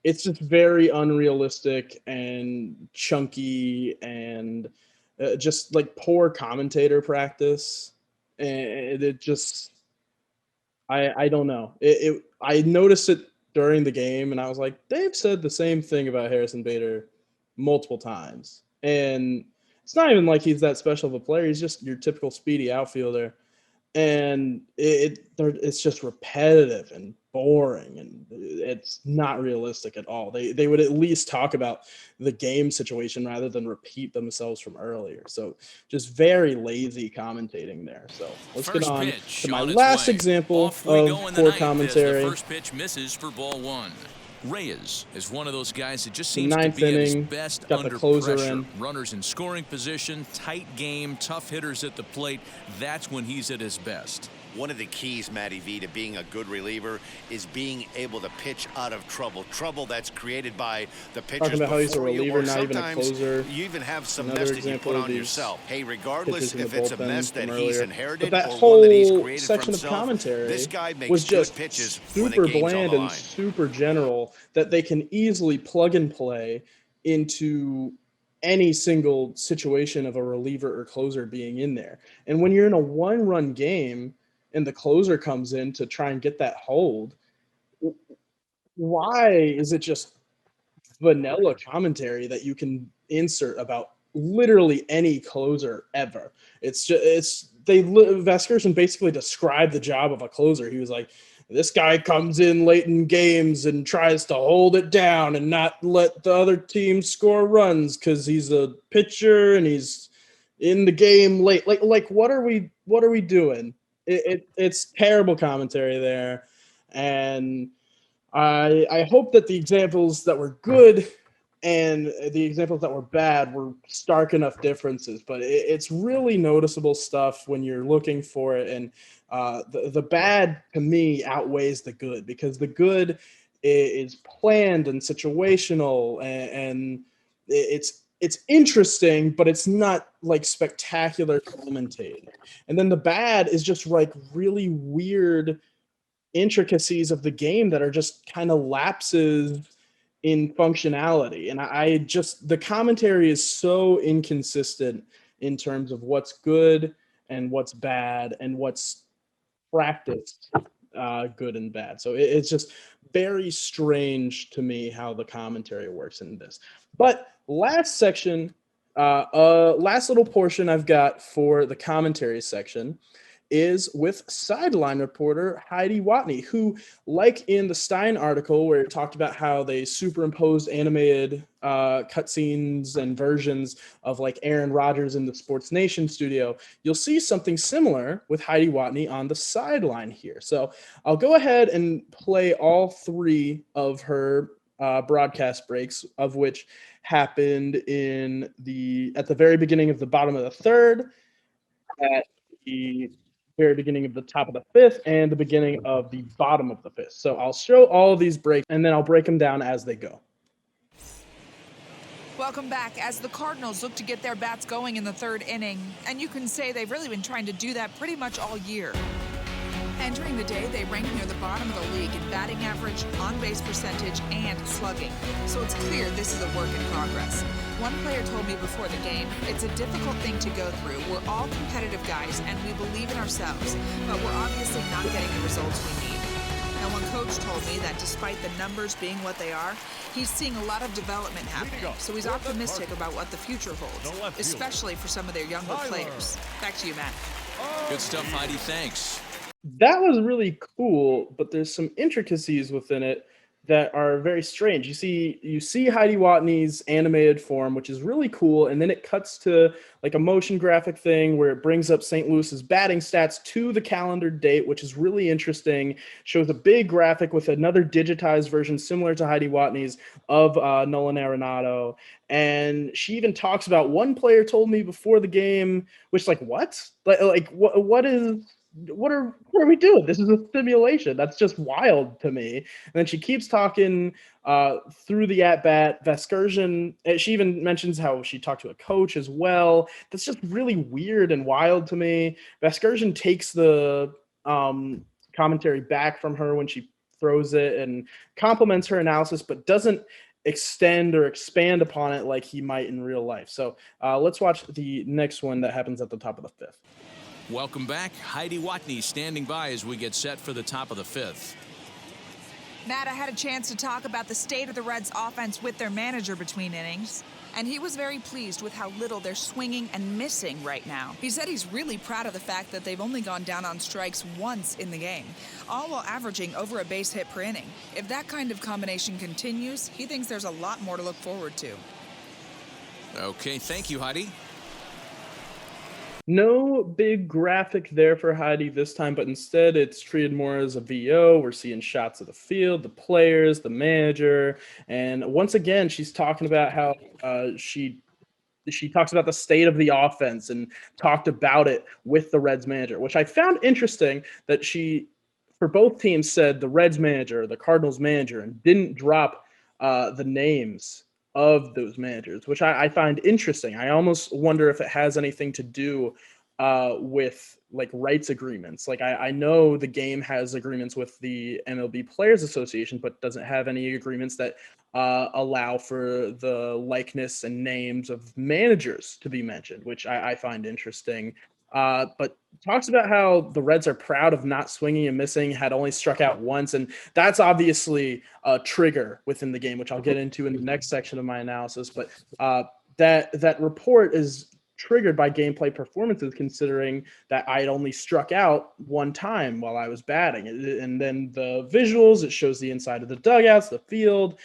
Speaker 1: it's just very unrealistic and chunky and just, like, poor commentator practice. And it just, I don't know. I noticed it during the game, and I was like, they've said the same thing about Harrison Bader multiple times. And it's not even like he's that special of a player. He's just your typical speedy outfielder. And it's just repetitive and boring, and it's not realistic at all. They would at least talk about the game situation rather than repeat themselves from earlier. So just very lazy commentating there. So let's get on to my last example of poor commentary.
Speaker 2: The first pitch misses for ball one. Reyes is one of those guys that just seems to
Speaker 1: ninth
Speaker 2: be at his
Speaker 1: inning,
Speaker 2: best
Speaker 1: got the
Speaker 2: under
Speaker 1: closer
Speaker 2: pressure.
Speaker 1: in.
Speaker 2: Runners in scoring position, tight game, tough hitters at the plate. That's when he's at his best.
Speaker 3: One of the keys, Matty V, to being a good reliever is being able to pitch out of trouble. Trouble that's created by the pitchers
Speaker 1: Talking about how he's a
Speaker 3: before you,
Speaker 1: reliever,
Speaker 3: or
Speaker 1: not even a
Speaker 3: sometimes
Speaker 1: closer.
Speaker 3: you even have some
Speaker 1: Another
Speaker 3: mess that you
Speaker 1: example
Speaker 3: put
Speaker 1: of
Speaker 3: on
Speaker 1: these
Speaker 3: yourself. Hey, regardless
Speaker 1: pitches in
Speaker 3: if
Speaker 1: the
Speaker 3: it's a
Speaker 1: bullpen
Speaker 3: mess that
Speaker 1: from
Speaker 3: he's
Speaker 1: earlier.
Speaker 3: inherited
Speaker 1: But that
Speaker 3: or one that he's
Speaker 1: whole
Speaker 3: created for
Speaker 1: section of
Speaker 3: himself,
Speaker 1: commentary
Speaker 3: this guy makes
Speaker 1: was just
Speaker 3: good pitches when the
Speaker 1: super
Speaker 3: game's on
Speaker 1: bland
Speaker 3: the
Speaker 1: and
Speaker 3: line.
Speaker 1: super general that they can easily plug and play into any single situation of a reliever or closer being in there. And when you're in a one-run game and the closer comes in to try and get that hold, why is it just vanilla commentary that you can insert about literally any closer ever? Vasgersian basically described the job of a closer. He was like, this guy comes in late in games and tries to hold it down and not let the other team score runs because he's a pitcher and he's in the game late. Like what are we doing? It's terrible commentary there. And I hope that the examples that were good and the examples that were bad were stark enough differences, but it's really noticeable stuff when you're looking for it. And the bad to me outweighs the good, because the good is planned and situational, and it's interesting, but it's not like spectacular commentating. And then the bad is just like really weird intricacies of the game that are just kind of lapses in functionality. And I just, the commentary is so inconsistent in terms of what's good and what's bad and what's practiced good and bad. So it's just very strange to me how the commentary works in this. But last section, last little portion I've got for the commentary section is with sideline reporter Heidi Watney, who, like in the Stein article where it talked about how they superimposed animated cutscenes and versions of like Aaron Rodgers in the Sports Nation studio, you'll see something similar with Heidi Watney on the sideline here. So I'll go ahead and play all three of her broadcast breaks, of which happened at the very beginning of the bottom of the third, at the very beginning of the top of the fifth, and the beginning of the bottom of the fifth. So I'll show all of these breaks, and then I'll break them down as they go.
Speaker 7: Welcome back as the Cardinals look to get their bats going in the third inning, and you can say they've really been trying to do that pretty much all year. Entering the day, they rank near the bottom of the league in batting average, on-base percentage, and slugging. So it's clear this is a work in progress. One player told me before the game, it's a difficult thing to go through. We're all competitive guys, and we believe in ourselves, but we're obviously not getting the results we need. Now, one coach told me that despite the numbers being what they are, he's seeing a lot of development happening, so he's optimistic about what the future holds, especially for some of their younger players. Back to you, Matt.
Speaker 2: Good stuff, Heidi. Thanks.
Speaker 1: That was really cool, but there's some intricacies within it that are very strange. You see Heidi Watney's animated form, which is really cool, and then it cuts to like a motion graphic thing where it brings up St. Louis's batting stats to the calendar date, which is really interesting. Shows a big graphic with another digitized version similar to Heidi Watney's of Nolan Arenado. And she even talks about, one player told me before the game, which like what? What are we doing? This is a simulation. That's just wild to me. And then she keeps talking through the at-bat. Vasgersian, she even mentions how she talked to a coach as well. That's just really weird and wild to me. Vasgersian takes the commentary back from her when she throws it and compliments her analysis, but doesn't extend or expand upon it like he might in real life. So let's watch the next one that happens at the top of the fifth.
Speaker 2: Welcome back. Heidi Watney standing by as we get set for the top of the fifth.
Speaker 7: Matt, I had a chance to talk about the state of the Reds' offense with their manager between innings, and he was very pleased with how little they're swinging and missing right now. He said he's really proud of the fact that they've only gone down on strikes once in the game, all while averaging over a base hit per inning. If that kind of combination continues, he thinks there's a lot more to look forward to.
Speaker 2: Okay, thank you, Heidi.
Speaker 1: No big graphic there for Heidi this time, but instead it's treated more as a VO. We're seeing shots of the field, the players, the manager, and once again, she's talking about how she talks about the state of the offense and talked about it with the Reds manager, which I found interesting that she, for both teams, said the Reds manager, the Cardinals manager, and didn't drop the names of those managers, which I find interesting. I almost wonder if it has anything to do with like rights agreements. Like I know the game has agreements with the MLB Players Association, but doesn't have any agreements that allow for the likeness and names of managers to be mentioned, which I find interesting. But talks about how the Reds are proud of not swinging and missing, had only struck out once, and that's obviously a trigger within the game, which I'll get into in the next section of my analysis. But that report is triggered by gameplay performances, considering that I had only struck out one time while I was batting. And then the visuals, it shows the inside of the dugouts, the field,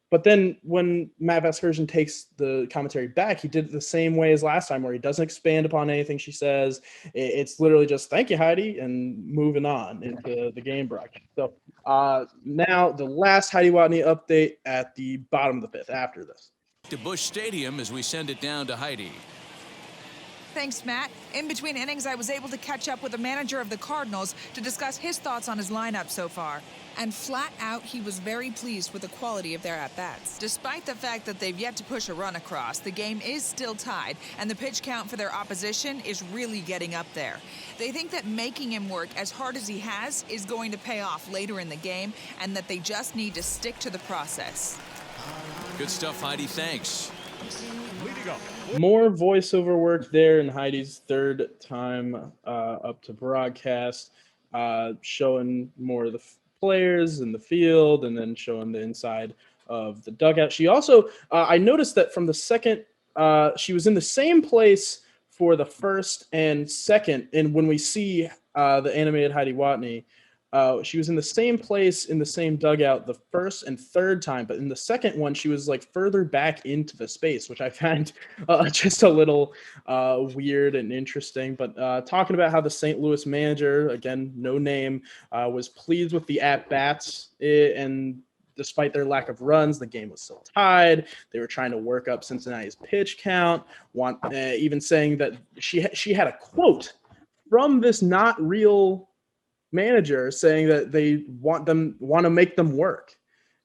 Speaker 1: but then when Matt Vasgersian takes the commentary back, he did it the same way as last time, where he doesn't expand upon anything she says. It's literally just, thank you, Heidi, and moving on into the game broadcast. So now the last Heidi Watney update at the bottom of the fifth after this.
Speaker 2: To Busch Stadium as we send it down to Heidi.
Speaker 7: Thanks, Matt. In between innings, I was able to catch up with the manager of the Cardinals to discuss his thoughts on his lineup so far. And flat out, he was very pleased with the quality of their at-bats. Despite the fact that they've yet to push a run across, the game is still tied, and the pitch count for their opposition is really getting up there. They think that making him work as hard as he has is going to pay off later in the game, and that they just need to stick to the process.
Speaker 2: Good stuff, Heidi. Thanks.
Speaker 1: More voiceover work there in Heidi's third time up to broadcast, showing more of the players in the field and then showing the inside of the dugout. She also, I noticed that from the second, she was in the same place for the first and second. And when we see the animated Heidi Watney, she was in the same place in the same dugout the first and third time, but in the second one, she was like further back into the space, which I find just a little weird and interesting. But talking about how the St. Louis manager, again, no name, was pleased with the at-bats, and despite their lack of runs, the game was still tied. They were trying to work up Cincinnati's pitch count, even saying that she had a quote from this not real manager saying that they want to make them work,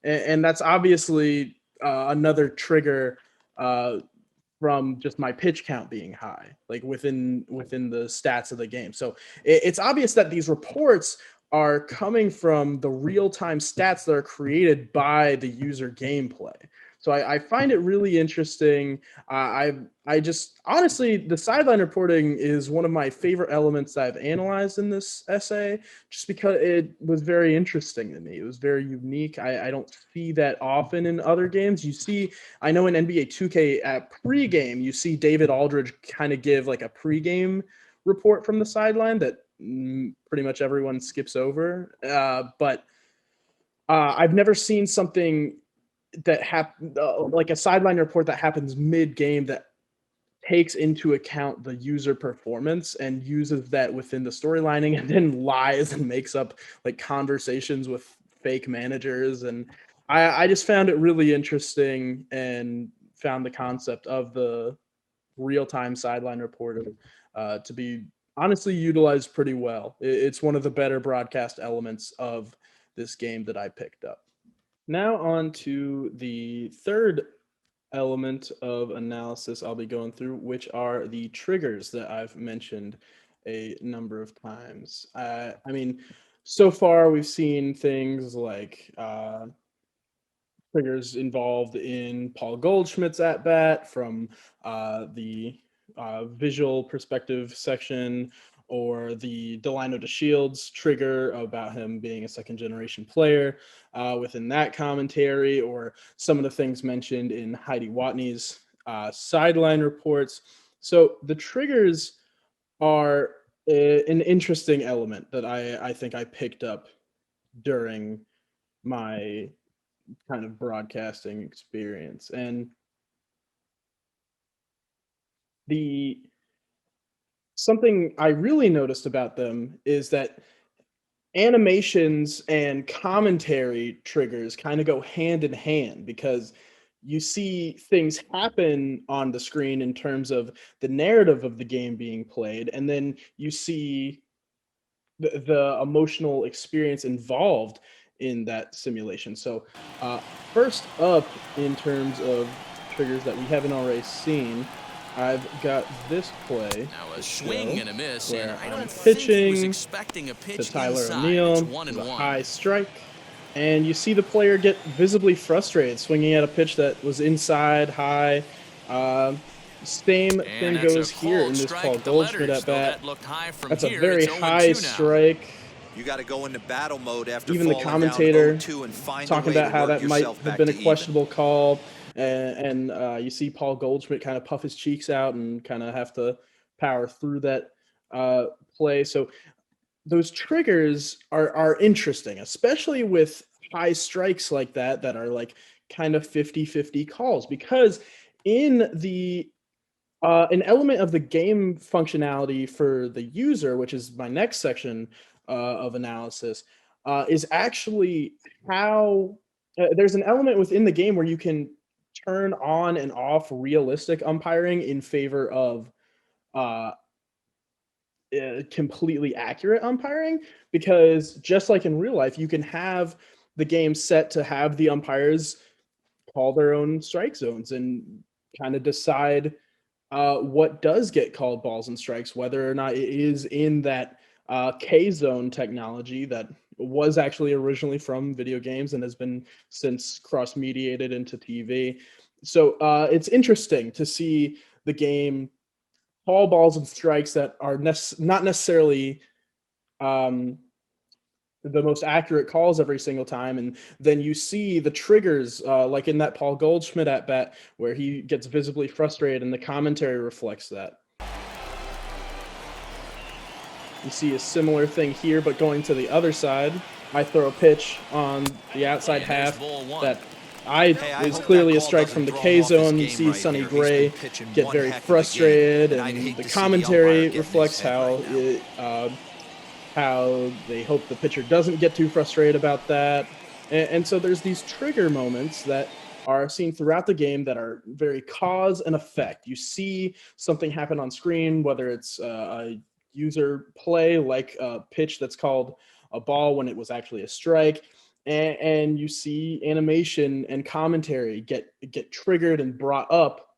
Speaker 1: and that's obviously another trigger from just my pitch count being high, like within the stats of the game. So it's obvious that these reports are coming from the real-time stats that are created by the user gameplay. So I find it really interesting. I just, honestly, the sideline reporting is one of my favorite elements that I've analyzed in this essay, just because it was very interesting to me. It was very unique. I don't see that often in other games. You see, I know in NBA 2K at pregame, you see David Aldridge kind of give like a pregame report from the sideline that pretty much everyone skips over. But I've never seen something that like a sideline report that happens mid-game that takes into account the user performance and uses that within the storylining, and then lies and makes up like conversations with fake managers. And I just found it really interesting and found the concept of the real-time sideline reporter to be honestly utilized pretty well. It's one of the better broadcast elements of this game that I picked up. Now on to the third element of analysis I'll be going through, which are the triggers that I've mentioned a number of times. I mean, so far we've seen things like triggers involved in Paul Goldschmidt's at-bat from the visual perspective section, or the Delino DeShields trigger about him being a second-generation player within that commentary, or some of the things mentioned in Heidi Watney's sideline reports. So the triggers are an interesting element that I think I picked up during my kind of broadcasting experience. And something I really noticed about them is that animations and commentary triggers kind of go hand in hand, because you see things happen on the screen in terms of the narrative of the game being played, and then you see the emotional experience involved in that simulation. So first up, in terms of triggers that we haven't already seen, I've got this play.
Speaker 2: Now a swing and a miss, and I
Speaker 1: I'm
Speaker 2: don't think he was
Speaker 1: pitching
Speaker 2: expecting a pitch
Speaker 1: to Tyler
Speaker 2: inside.
Speaker 1: O'Neill.
Speaker 2: It's
Speaker 1: It's a
Speaker 2: 1-1.
Speaker 1: high strike. And you see the player get visibly frustrated, swinging at a pitch that was inside, high. Same thing goes here in this Paul Goldschmidt at bat. That's a very high strike.
Speaker 5: You got to go into battle mode after
Speaker 1: Even the
Speaker 5: falling
Speaker 1: commentator
Speaker 5: down 0-2 and find a
Speaker 1: talking
Speaker 5: way to
Speaker 1: about how
Speaker 5: work
Speaker 1: that might
Speaker 5: yourself
Speaker 1: have
Speaker 5: back
Speaker 1: been a
Speaker 5: to even.
Speaker 1: questionable call. And you see Paul Goldschmidt kind of puff his cheeks out and kind of have to power through that play. So those triggers are interesting, especially with high strikes like that are like kind of 50-50 calls, because in the an element of the game functionality for the user, which is my next section of analysis, is actually how there's an element within the game where you can turn on and off realistic umpiring in favor of completely accurate umpiring, because just like in real life, you can have the game set to have the umpires call their own strike zones and kind of decide what does get called balls and strikes, whether or not it is in that K zone technology that was actually originally from video games and has been since cross-mediated into TV. So it's interesting to see the game call balls and strikes that are not necessarily the most accurate calls every single time. And then you see the triggers, like in that Paul Goldschmidt at bat, where he gets visibly frustrated and the commentary reflects that. You see a similar thing here, but going to the other side. I throw a pitch on the outside half that is clearly a strike from the K zone. You see Sonny Gray get very frustrated, and the commentary reflects how they hope the pitcher doesn't get too frustrated about that. And so there's these trigger moments that are seen throughout the game that are very cause and effect. You see something happen on screen, whether it's a user play, like a pitch that's called a ball when it was actually a strike, and you see animation and commentary get triggered and brought up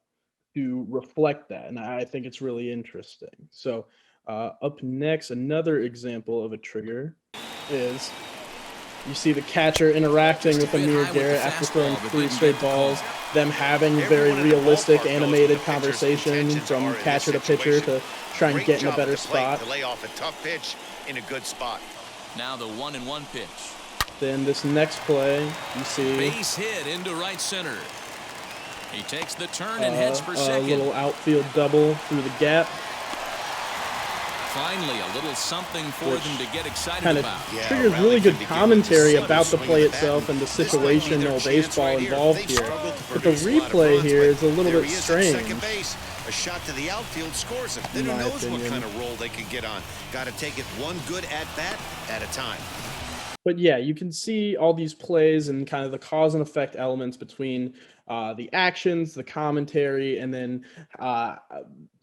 Speaker 1: to reflect that. And I think it's really interesting. So up next, another example of a trigger is you see the catcher interacting with Amir Garrett after throwing 3 straight balls, them having very realistic animated conversation from catcher to pitcher to try and get in a better spot.
Speaker 3: To lay off a tough pitch in a good spot.
Speaker 2: Now the 1-1 pitch.
Speaker 1: Then this next play, you see
Speaker 2: base hit into right center. He takes the turn and heads for second.
Speaker 1: A little outfield double through the gap.
Speaker 2: Finally, a little something for them to get excited
Speaker 1: kind of
Speaker 2: about.
Speaker 1: triggers really good commentary about the play itself and the situational baseball involved here. But the replay here is a little bit strange.
Speaker 3: A shot to the outfield scores him. Then who knows what kind of roll they can get on. Got to take it one good at-bat at a time.
Speaker 1: But yeah, you can see all these plays and kind of the cause and effect elements between the actions, the commentary, and then the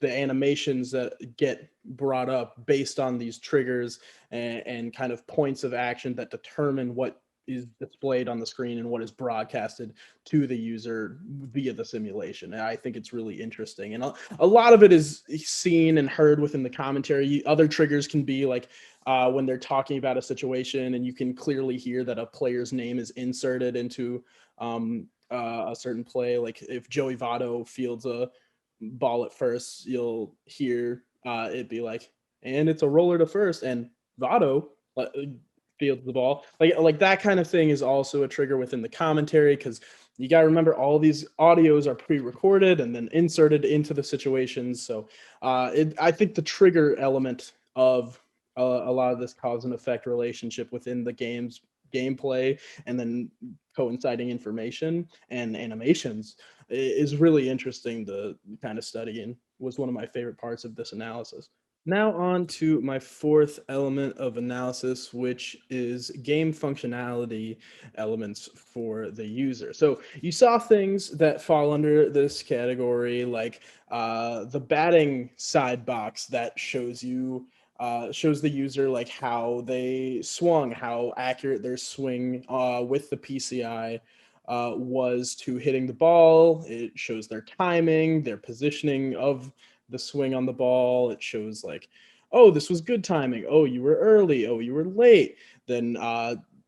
Speaker 1: animations that get brought up based on these triggers and kind of points of action that determine what is displayed on the screen and what is broadcasted to the user via the simulation. And I think it's really interesting. And a lot of it is seen and heard within the commentary. Other triggers can be like when they're talking about a situation and you can clearly hear that a player's name is inserted into a certain play. Like if Joey Votto fields a ball at first, you'll hear it be like, and it's a roller to first, and Votto fields the ball. Like that kind of thing is also a trigger within the commentary, because you got to remember all these audios are pre-recorded and then inserted into the situations. So I think the trigger element of a lot of this cause and effect relationship within the game's gameplay and then coinciding information and animations is really interesting to kind of study, and was one of my favorite parts of this analysis. Now on to my fourth element of analysis, which is game functionality elements for the user. So you saw things that fall under this category, like the batting side box that shows you shows the user like how they swung, how accurate their swing with the PCI was to hitting the ball. It shows their timing, their positioning of the swing on the ball. It shows like, oh, this was good timing. Oh, you were early. Oh, you were late. Then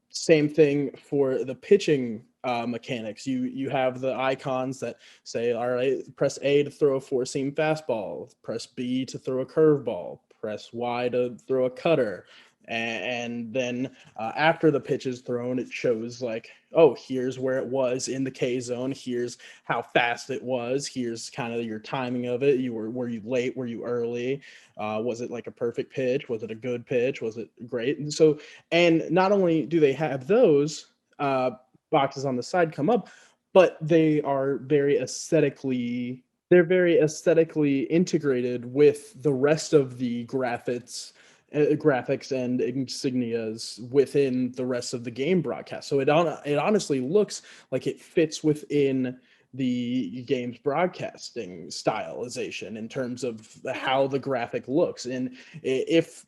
Speaker 1: same thing for the pitching mechanics. You have the icons that say, all right, press A to throw a four-seam fastball, press B to throw a curveball, press Y to throw a cutter. And then after the pitch is thrown, it shows like, oh, here's where it was in the K zone. Here's how fast it was. Here's kind of your timing of it. Were you late? Were you early? Was it like a perfect pitch? Was it a good pitch? Was it great? And so, and not only do they have those boxes on the side come up, but they're very aesthetically integrated with the rest of the graphics and insignias within the rest of the game broadcast. So it honestly looks like it fits within the game's broadcasting stylization in terms of how the graphic looks. And if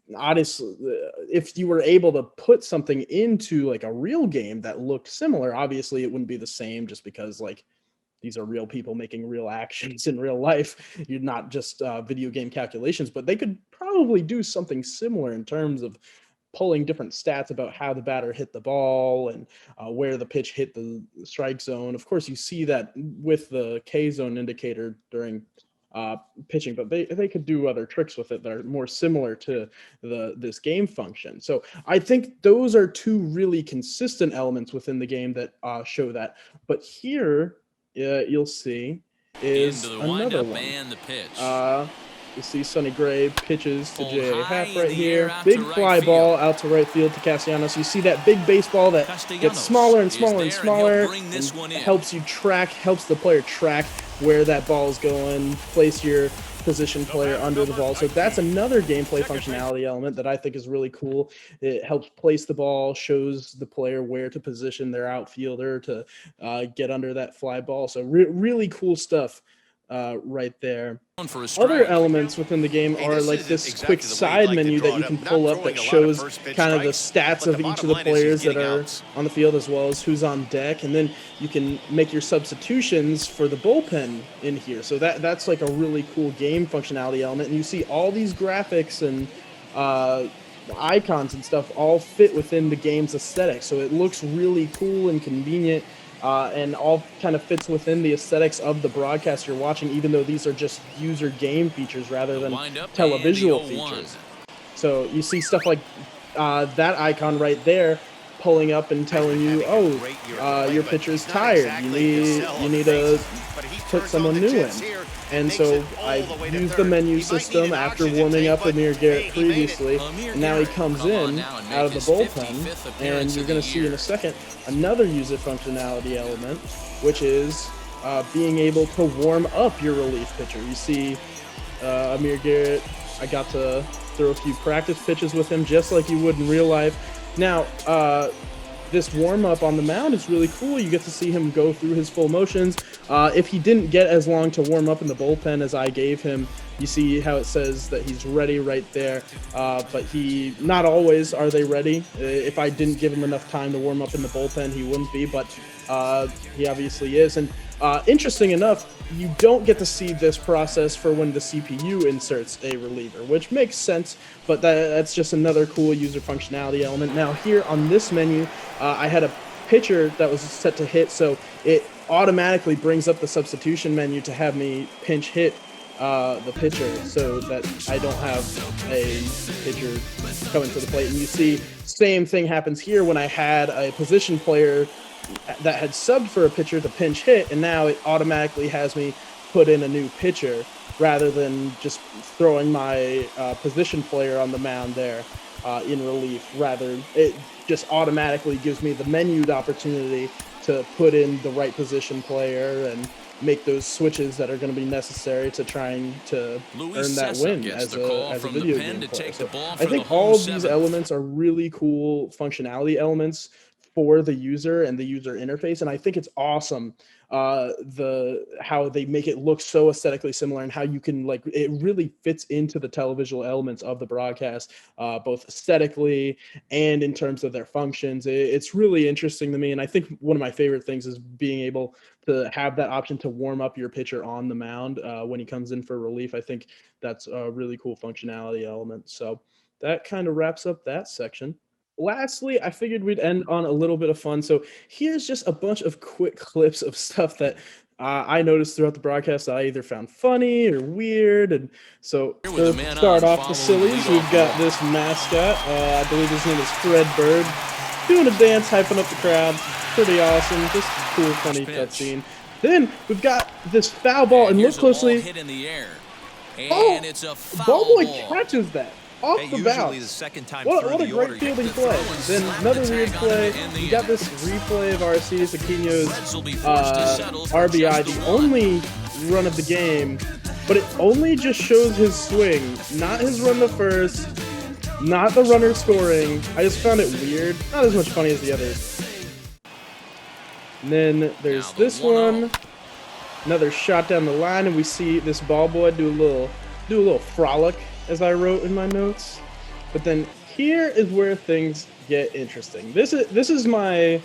Speaker 1: you were able to put something into like a real game that looked similar, obviously it wouldn't be the same, just because like these are real people making real actions in real life. You're not just video game calculations, but they could probably do something similar in terms of pulling different stats about how the batter hit the ball and where the pitch hit the strike zone. Of course, you see that with the K zone indicator during pitching, but they could do other tricks with it that are more similar to this game function. So I think those are two really consistent elements within the game that show that. But here, you'll see is another one.
Speaker 2: And the pitch.
Speaker 1: You see Sonny Gray pitches to J.A. Happ right here. Big fly ball out to right field to Castellanos. You see that big baseball that gets smaller and smaller and smaller, and helps the player track where that ball is going, place your position player under the ball. So that's another gameplay functionality element that I think is really cool. It helps place the ball, shows the player where to position their outfielder to get under that fly ball. So really cool stuff right there. Other elements within the game are like this quick side menu that you can pull up that shows kind of the stats of each of the players that are on the field, as well as who's on deck, and then you can make your substitutions for the bullpen in here. So that's like a really cool game functionality element, and you see all these graphics and icons and stuff all fit within the game's aesthetic. So it looks really cool and convenient. And all kind of fits within the aesthetics of the broadcast you're watching, even though these are just user game features rather than televisual features. So you see stuff like that icon right there pulling up and telling you, oh, your pitcher's tired. You need to put someone new in. And so I used the menu system after warming up Amir Garrett previously, and now he comes in out of the bullpen, and you're going to see in a second another user functionality element, which is being able to warm up your relief pitcher. You see Amir Garrett, I got to throw a few practice pitches with him just like you would in real life. Now, this warm-up on the mound is really cool. You get to see him go through his full motions. If he didn't get as long to warm up in the bullpen as I gave him, you see how it says that he's ready right there. But not always are they ready. If I didn't give him enough time to warm up in the bullpen, he wouldn't be, but he obviously is. And interesting enough, you don't get to see this process for when the CPU inserts a reliever, which makes sense, but that's just another cool user functionality element. Now here on this menu, I had a pitcher that was set to hit, so it automatically brings up the substitution menu to have me pinch hit the pitcher so that I don't have a pitcher coming to the plate. And you see, same thing happens here when I had a position player that had subbed for a pitcher to pinch hit, and now it automatically has me put in a new pitcher rather than just throwing my position player on the mound there in relief. Rather, it just automatically gives me the menued opportunity to put in the right position player and make those switches that are going to be necessary to trying to earn that win as a video game player. So I think all of these elements are really cool functionality elements for the user and the user interface, and I think it's awesome how they make it look so aesthetically similar, and how you can like it really fits into the televisual elements of the broadcast, both aesthetically and in terms of their functions. It's really interesting to me, and I think one of my favorite things is being able to have that option to warm up your pitcher on the mound when he comes in for relief. I think that's a really cool functionality element. So that kind of wraps up that section. Lastly, I figured we'd end on a little bit of fun. So here's just a bunch of quick clips of stuff that I noticed throughout the broadcast that I either found funny or weird. And so to start off the sillies, we've got this mascot. I believe his name is Fred Bird, doing a dance, hyping up the crowd. Pretty awesome. Just a cool, funny cutscene. Then we've got this foul ball, and look closely.
Speaker 2: Hit in the air.
Speaker 1: Oh,
Speaker 2: it's a foul
Speaker 1: ball boy
Speaker 2: ball.
Speaker 1: catches that. Off the bounce.
Speaker 5: The second time
Speaker 1: what a great fielding play. Then another weird play. You got this replay of Aristides Aquino's RBI, the only run of the game, but it only just shows his swing, not his run to first, not the runner scoring. I just found it weird. Not as much funny as the others. And then there's this one. Another shot down the line, and we see this ball boy do a little frolic, as I wrote in my notes. But then here is where things get interesting. This is my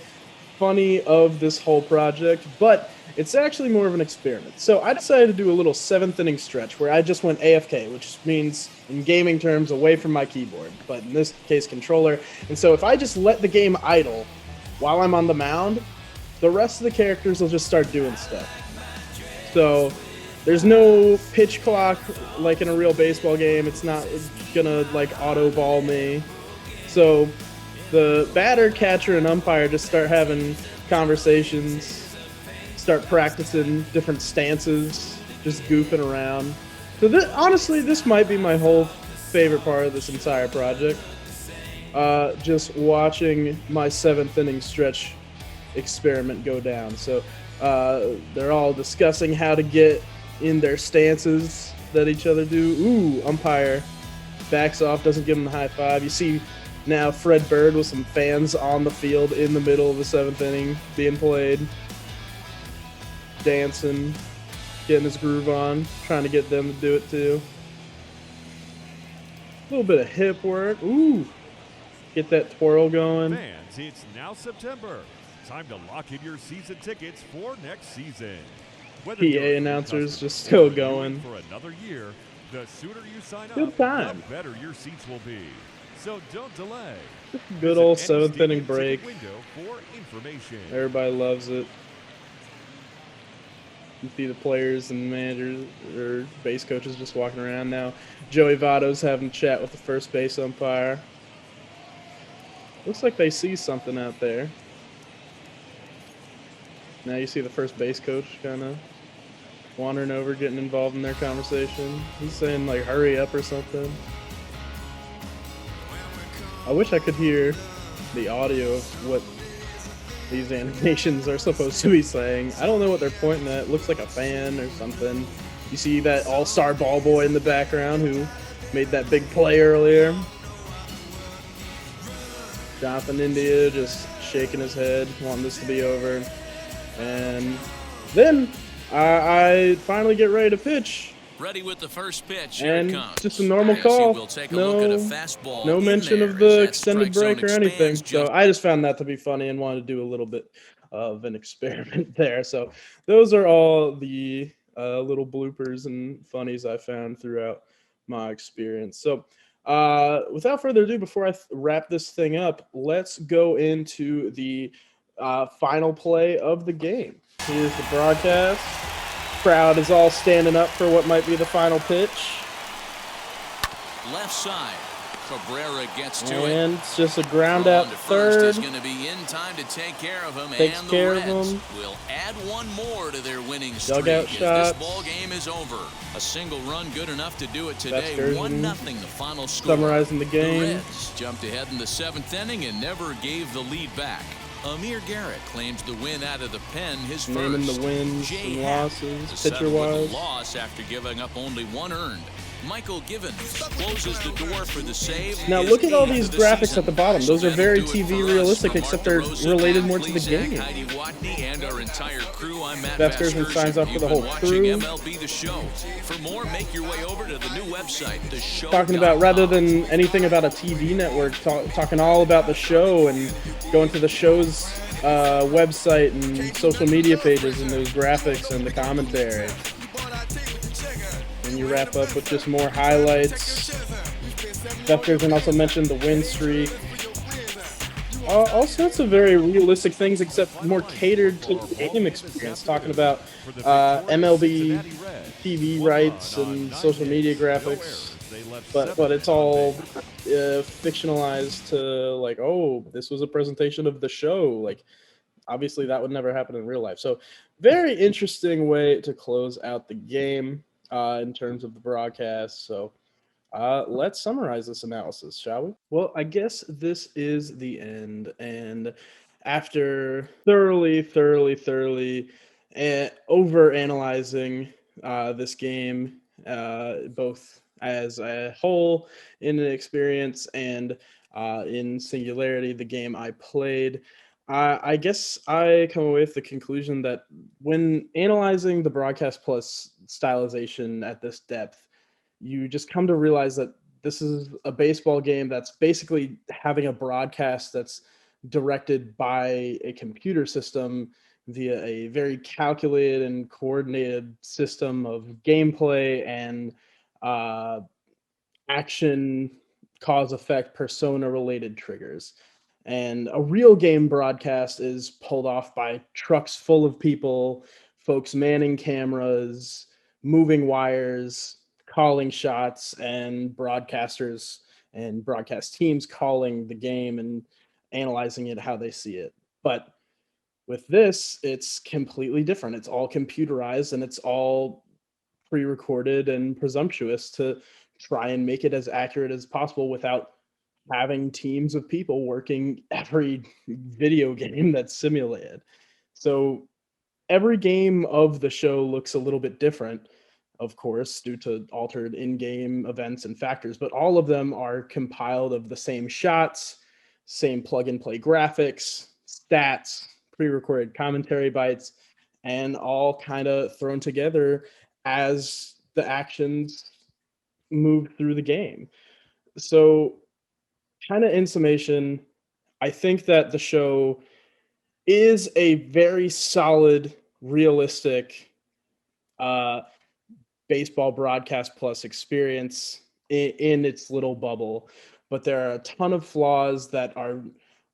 Speaker 1: funny of this whole project, but it's actually more of an experiment. So I decided to do a little 7th inning stretch where I just went AFK, which means in gaming terms away from my keyboard, but in this case controller. And so if I just let the game idle while I'm on the mound, the rest of the characters will just start doing stuff. So there's no pitch clock like in a real baseball game. It's not gonna like auto ball me. So the batter, catcher, and umpire just start having conversations, start practicing different stances, just goofing around. So honestly, this might be my whole favorite part of this entire project. Just watching my 7th inning stretch experiment go down. So they're all discussing how to get in their stances that each other do. Ooh, umpire backs off, doesn't give him the high five. You see now Fred Bird with some fans on the field in the middle of the 7th inning being played, dancing, getting his groove on, trying to get them to do it too. A little bit of hip work. Ooh, get that twirl going.
Speaker 4: Fans, it's now September. Time to lock in your season tickets for next season.
Speaker 1: PA announcers just still going.
Speaker 4: For another year, the sooner you sign
Speaker 1: Good
Speaker 4: up,
Speaker 1: time.
Speaker 4: the better your seats will be. So don't delay.
Speaker 1: Good old 7th inning break.
Speaker 4: For information.
Speaker 1: Everybody loves it. You see the players and managers or base coaches just walking around now. Joey Votto's having a chat with the first base umpire. Looks like they see something out there. Now you see the first base coach kind of wandering over, getting involved in their conversation. He's saying, like, hurry up or something. I wish I could hear the audio of what these animations are supposed to be saying. I don't know what they're pointing at. It looks like a fan or something. You see that all-star ball boy in the background who made that big play earlier. Jonathan India just shaking his head, wanting this to be over. And then I finally get ready to pitch.
Speaker 2: Ready with the first pitch.
Speaker 1: And
Speaker 2: Here it comes.
Speaker 1: just a normal call.
Speaker 2: We'll take a look at a fastball
Speaker 1: no mention
Speaker 2: there
Speaker 1: of the
Speaker 2: as that
Speaker 1: extended
Speaker 2: strike
Speaker 1: break or
Speaker 2: zone
Speaker 1: anything.
Speaker 2: expands
Speaker 1: So I just found that to be funny and wanted to do a little bit of an experiment there. So those are all the little bloopers and funnies I found throughout my experience. So without further ado, before I wrap this thing up, let's go into the final play of the game. Here's the broadcast. Crowd is all standing up for what might be the final pitch.
Speaker 2: Left side. Cabrera gets to it.
Speaker 1: And it's just a ground out to third.
Speaker 2: Is going to be in time to take care of him.
Speaker 1: Takes
Speaker 2: and the
Speaker 1: care of
Speaker 2: Reds
Speaker 1: him.
Speaker 2: will add one more to their winning streak.
Speaker 1: Dugout
Speaker 2: as
Speaker 1: shots.
Speaker 2: this ball game is over. A single run good enough to do it
Speaker 1: Best
Speaker 2: today.
Speaker 1: version.
Speaker 2: 1-0 the final score.
Speaker 1: Summarizing the game.
Speaker 2: The Reds jumped ahead in the 7th inning and never gave the lead back. Amir Garrett claims the win out of the pen, his
Speaker 1: Naming
Speaker 2: first.
Speaker 1: the wins
Speaker 2: Jay
Speaker 1: and
Speaker 2: Happ
Speaker 1: losses,
Speaker 2: to settle with
Speaker 1: pitcher-wise.
Speaker 2: the loss after giving up only 1 earned. Michael Givens closes the door for the save.
Speaker 1: Now look at all these graphics at the bottom. Those are very TV realistic, except they're related more to the game.
Speaker 2: And our entire crew, I'm Matt
Speaker 1: Beth Gerson signs up for the whole crew.
Speaker 2: MLB The Show. For more, make your way over to the new website, The Show.
Speaker 1: Talking about, rather than anything about a TV network, talking all about the show and going to the show's website and social media pages and those graphics and the commentary. And you wrap up with just more highlights. Beth Gerson also mentioned the win streak. All sorts of very realistic things, except more catered to the game experience. Talking about MLB TV rights and social media graphics, but it's all fictionalized to like, oh, this was a presentation of the show. Like, obviously that would never happen in real life. So very interesting way to close out the game in terms of the broadcast. So let's summarize this analysis, shall we? Well, I guess this is the end. And after thoroughly over analyzing this game, both as a whole in an experience and in singularity, the game I played, I guess I come away with the conclusion that when analyzing the Broadcast Plus stylization at this depth, you just come to realize that this is a baseball game that's basically having a broadcast that's directed by a computer system via a very calculated and coordinated system of gameplay and action, cause, effect, persona related triggers. And a real game broadcast is pulled off by trucks full of people, folks manning cameras, moving wires, calling shots, and broadcasters and broadcast teams calling the game and analyzing it how they see it. But with this, it's completely different. It's all computerized and it's all pre-recorded and presumptuous to try and make it as accurate as possible without having teams of people working every video game that's simulated. So every game of the show looks a little bit different, of course, due to altered in-game events and factors, but all of them are compiled of the same shots, same plug-and-play graphics, stats, pre-recorded commentary bites, and all kind of thrown together as the actions move through the game. So kind of in summation, I think that the show is a very solid, realistic baseball broadcast plus experience in its little bubble, but there are a ton of flaws that are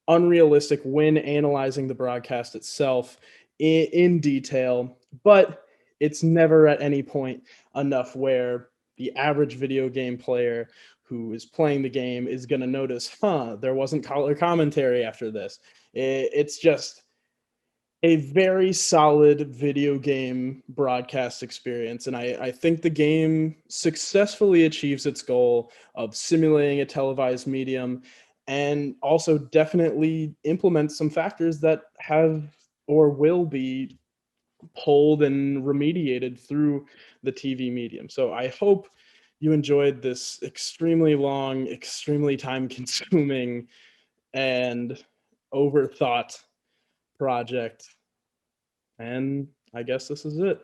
Speaker 1: unrealistic when analyzing the broadcast itself in detail, but it's never at any point enough where the average video game player who is playing the game is going to notice, there wasn't color commentary after this. It's just a very solid video game broadcast experience. And I think the game successfully achieves its goal of simulating a televised medium and also definitely implements some factors that have or will be pulled and remediated through the TV medium. So I hope you enjoyed this extremely long, extremely time-consuming, and overthought project. And I guess this is it.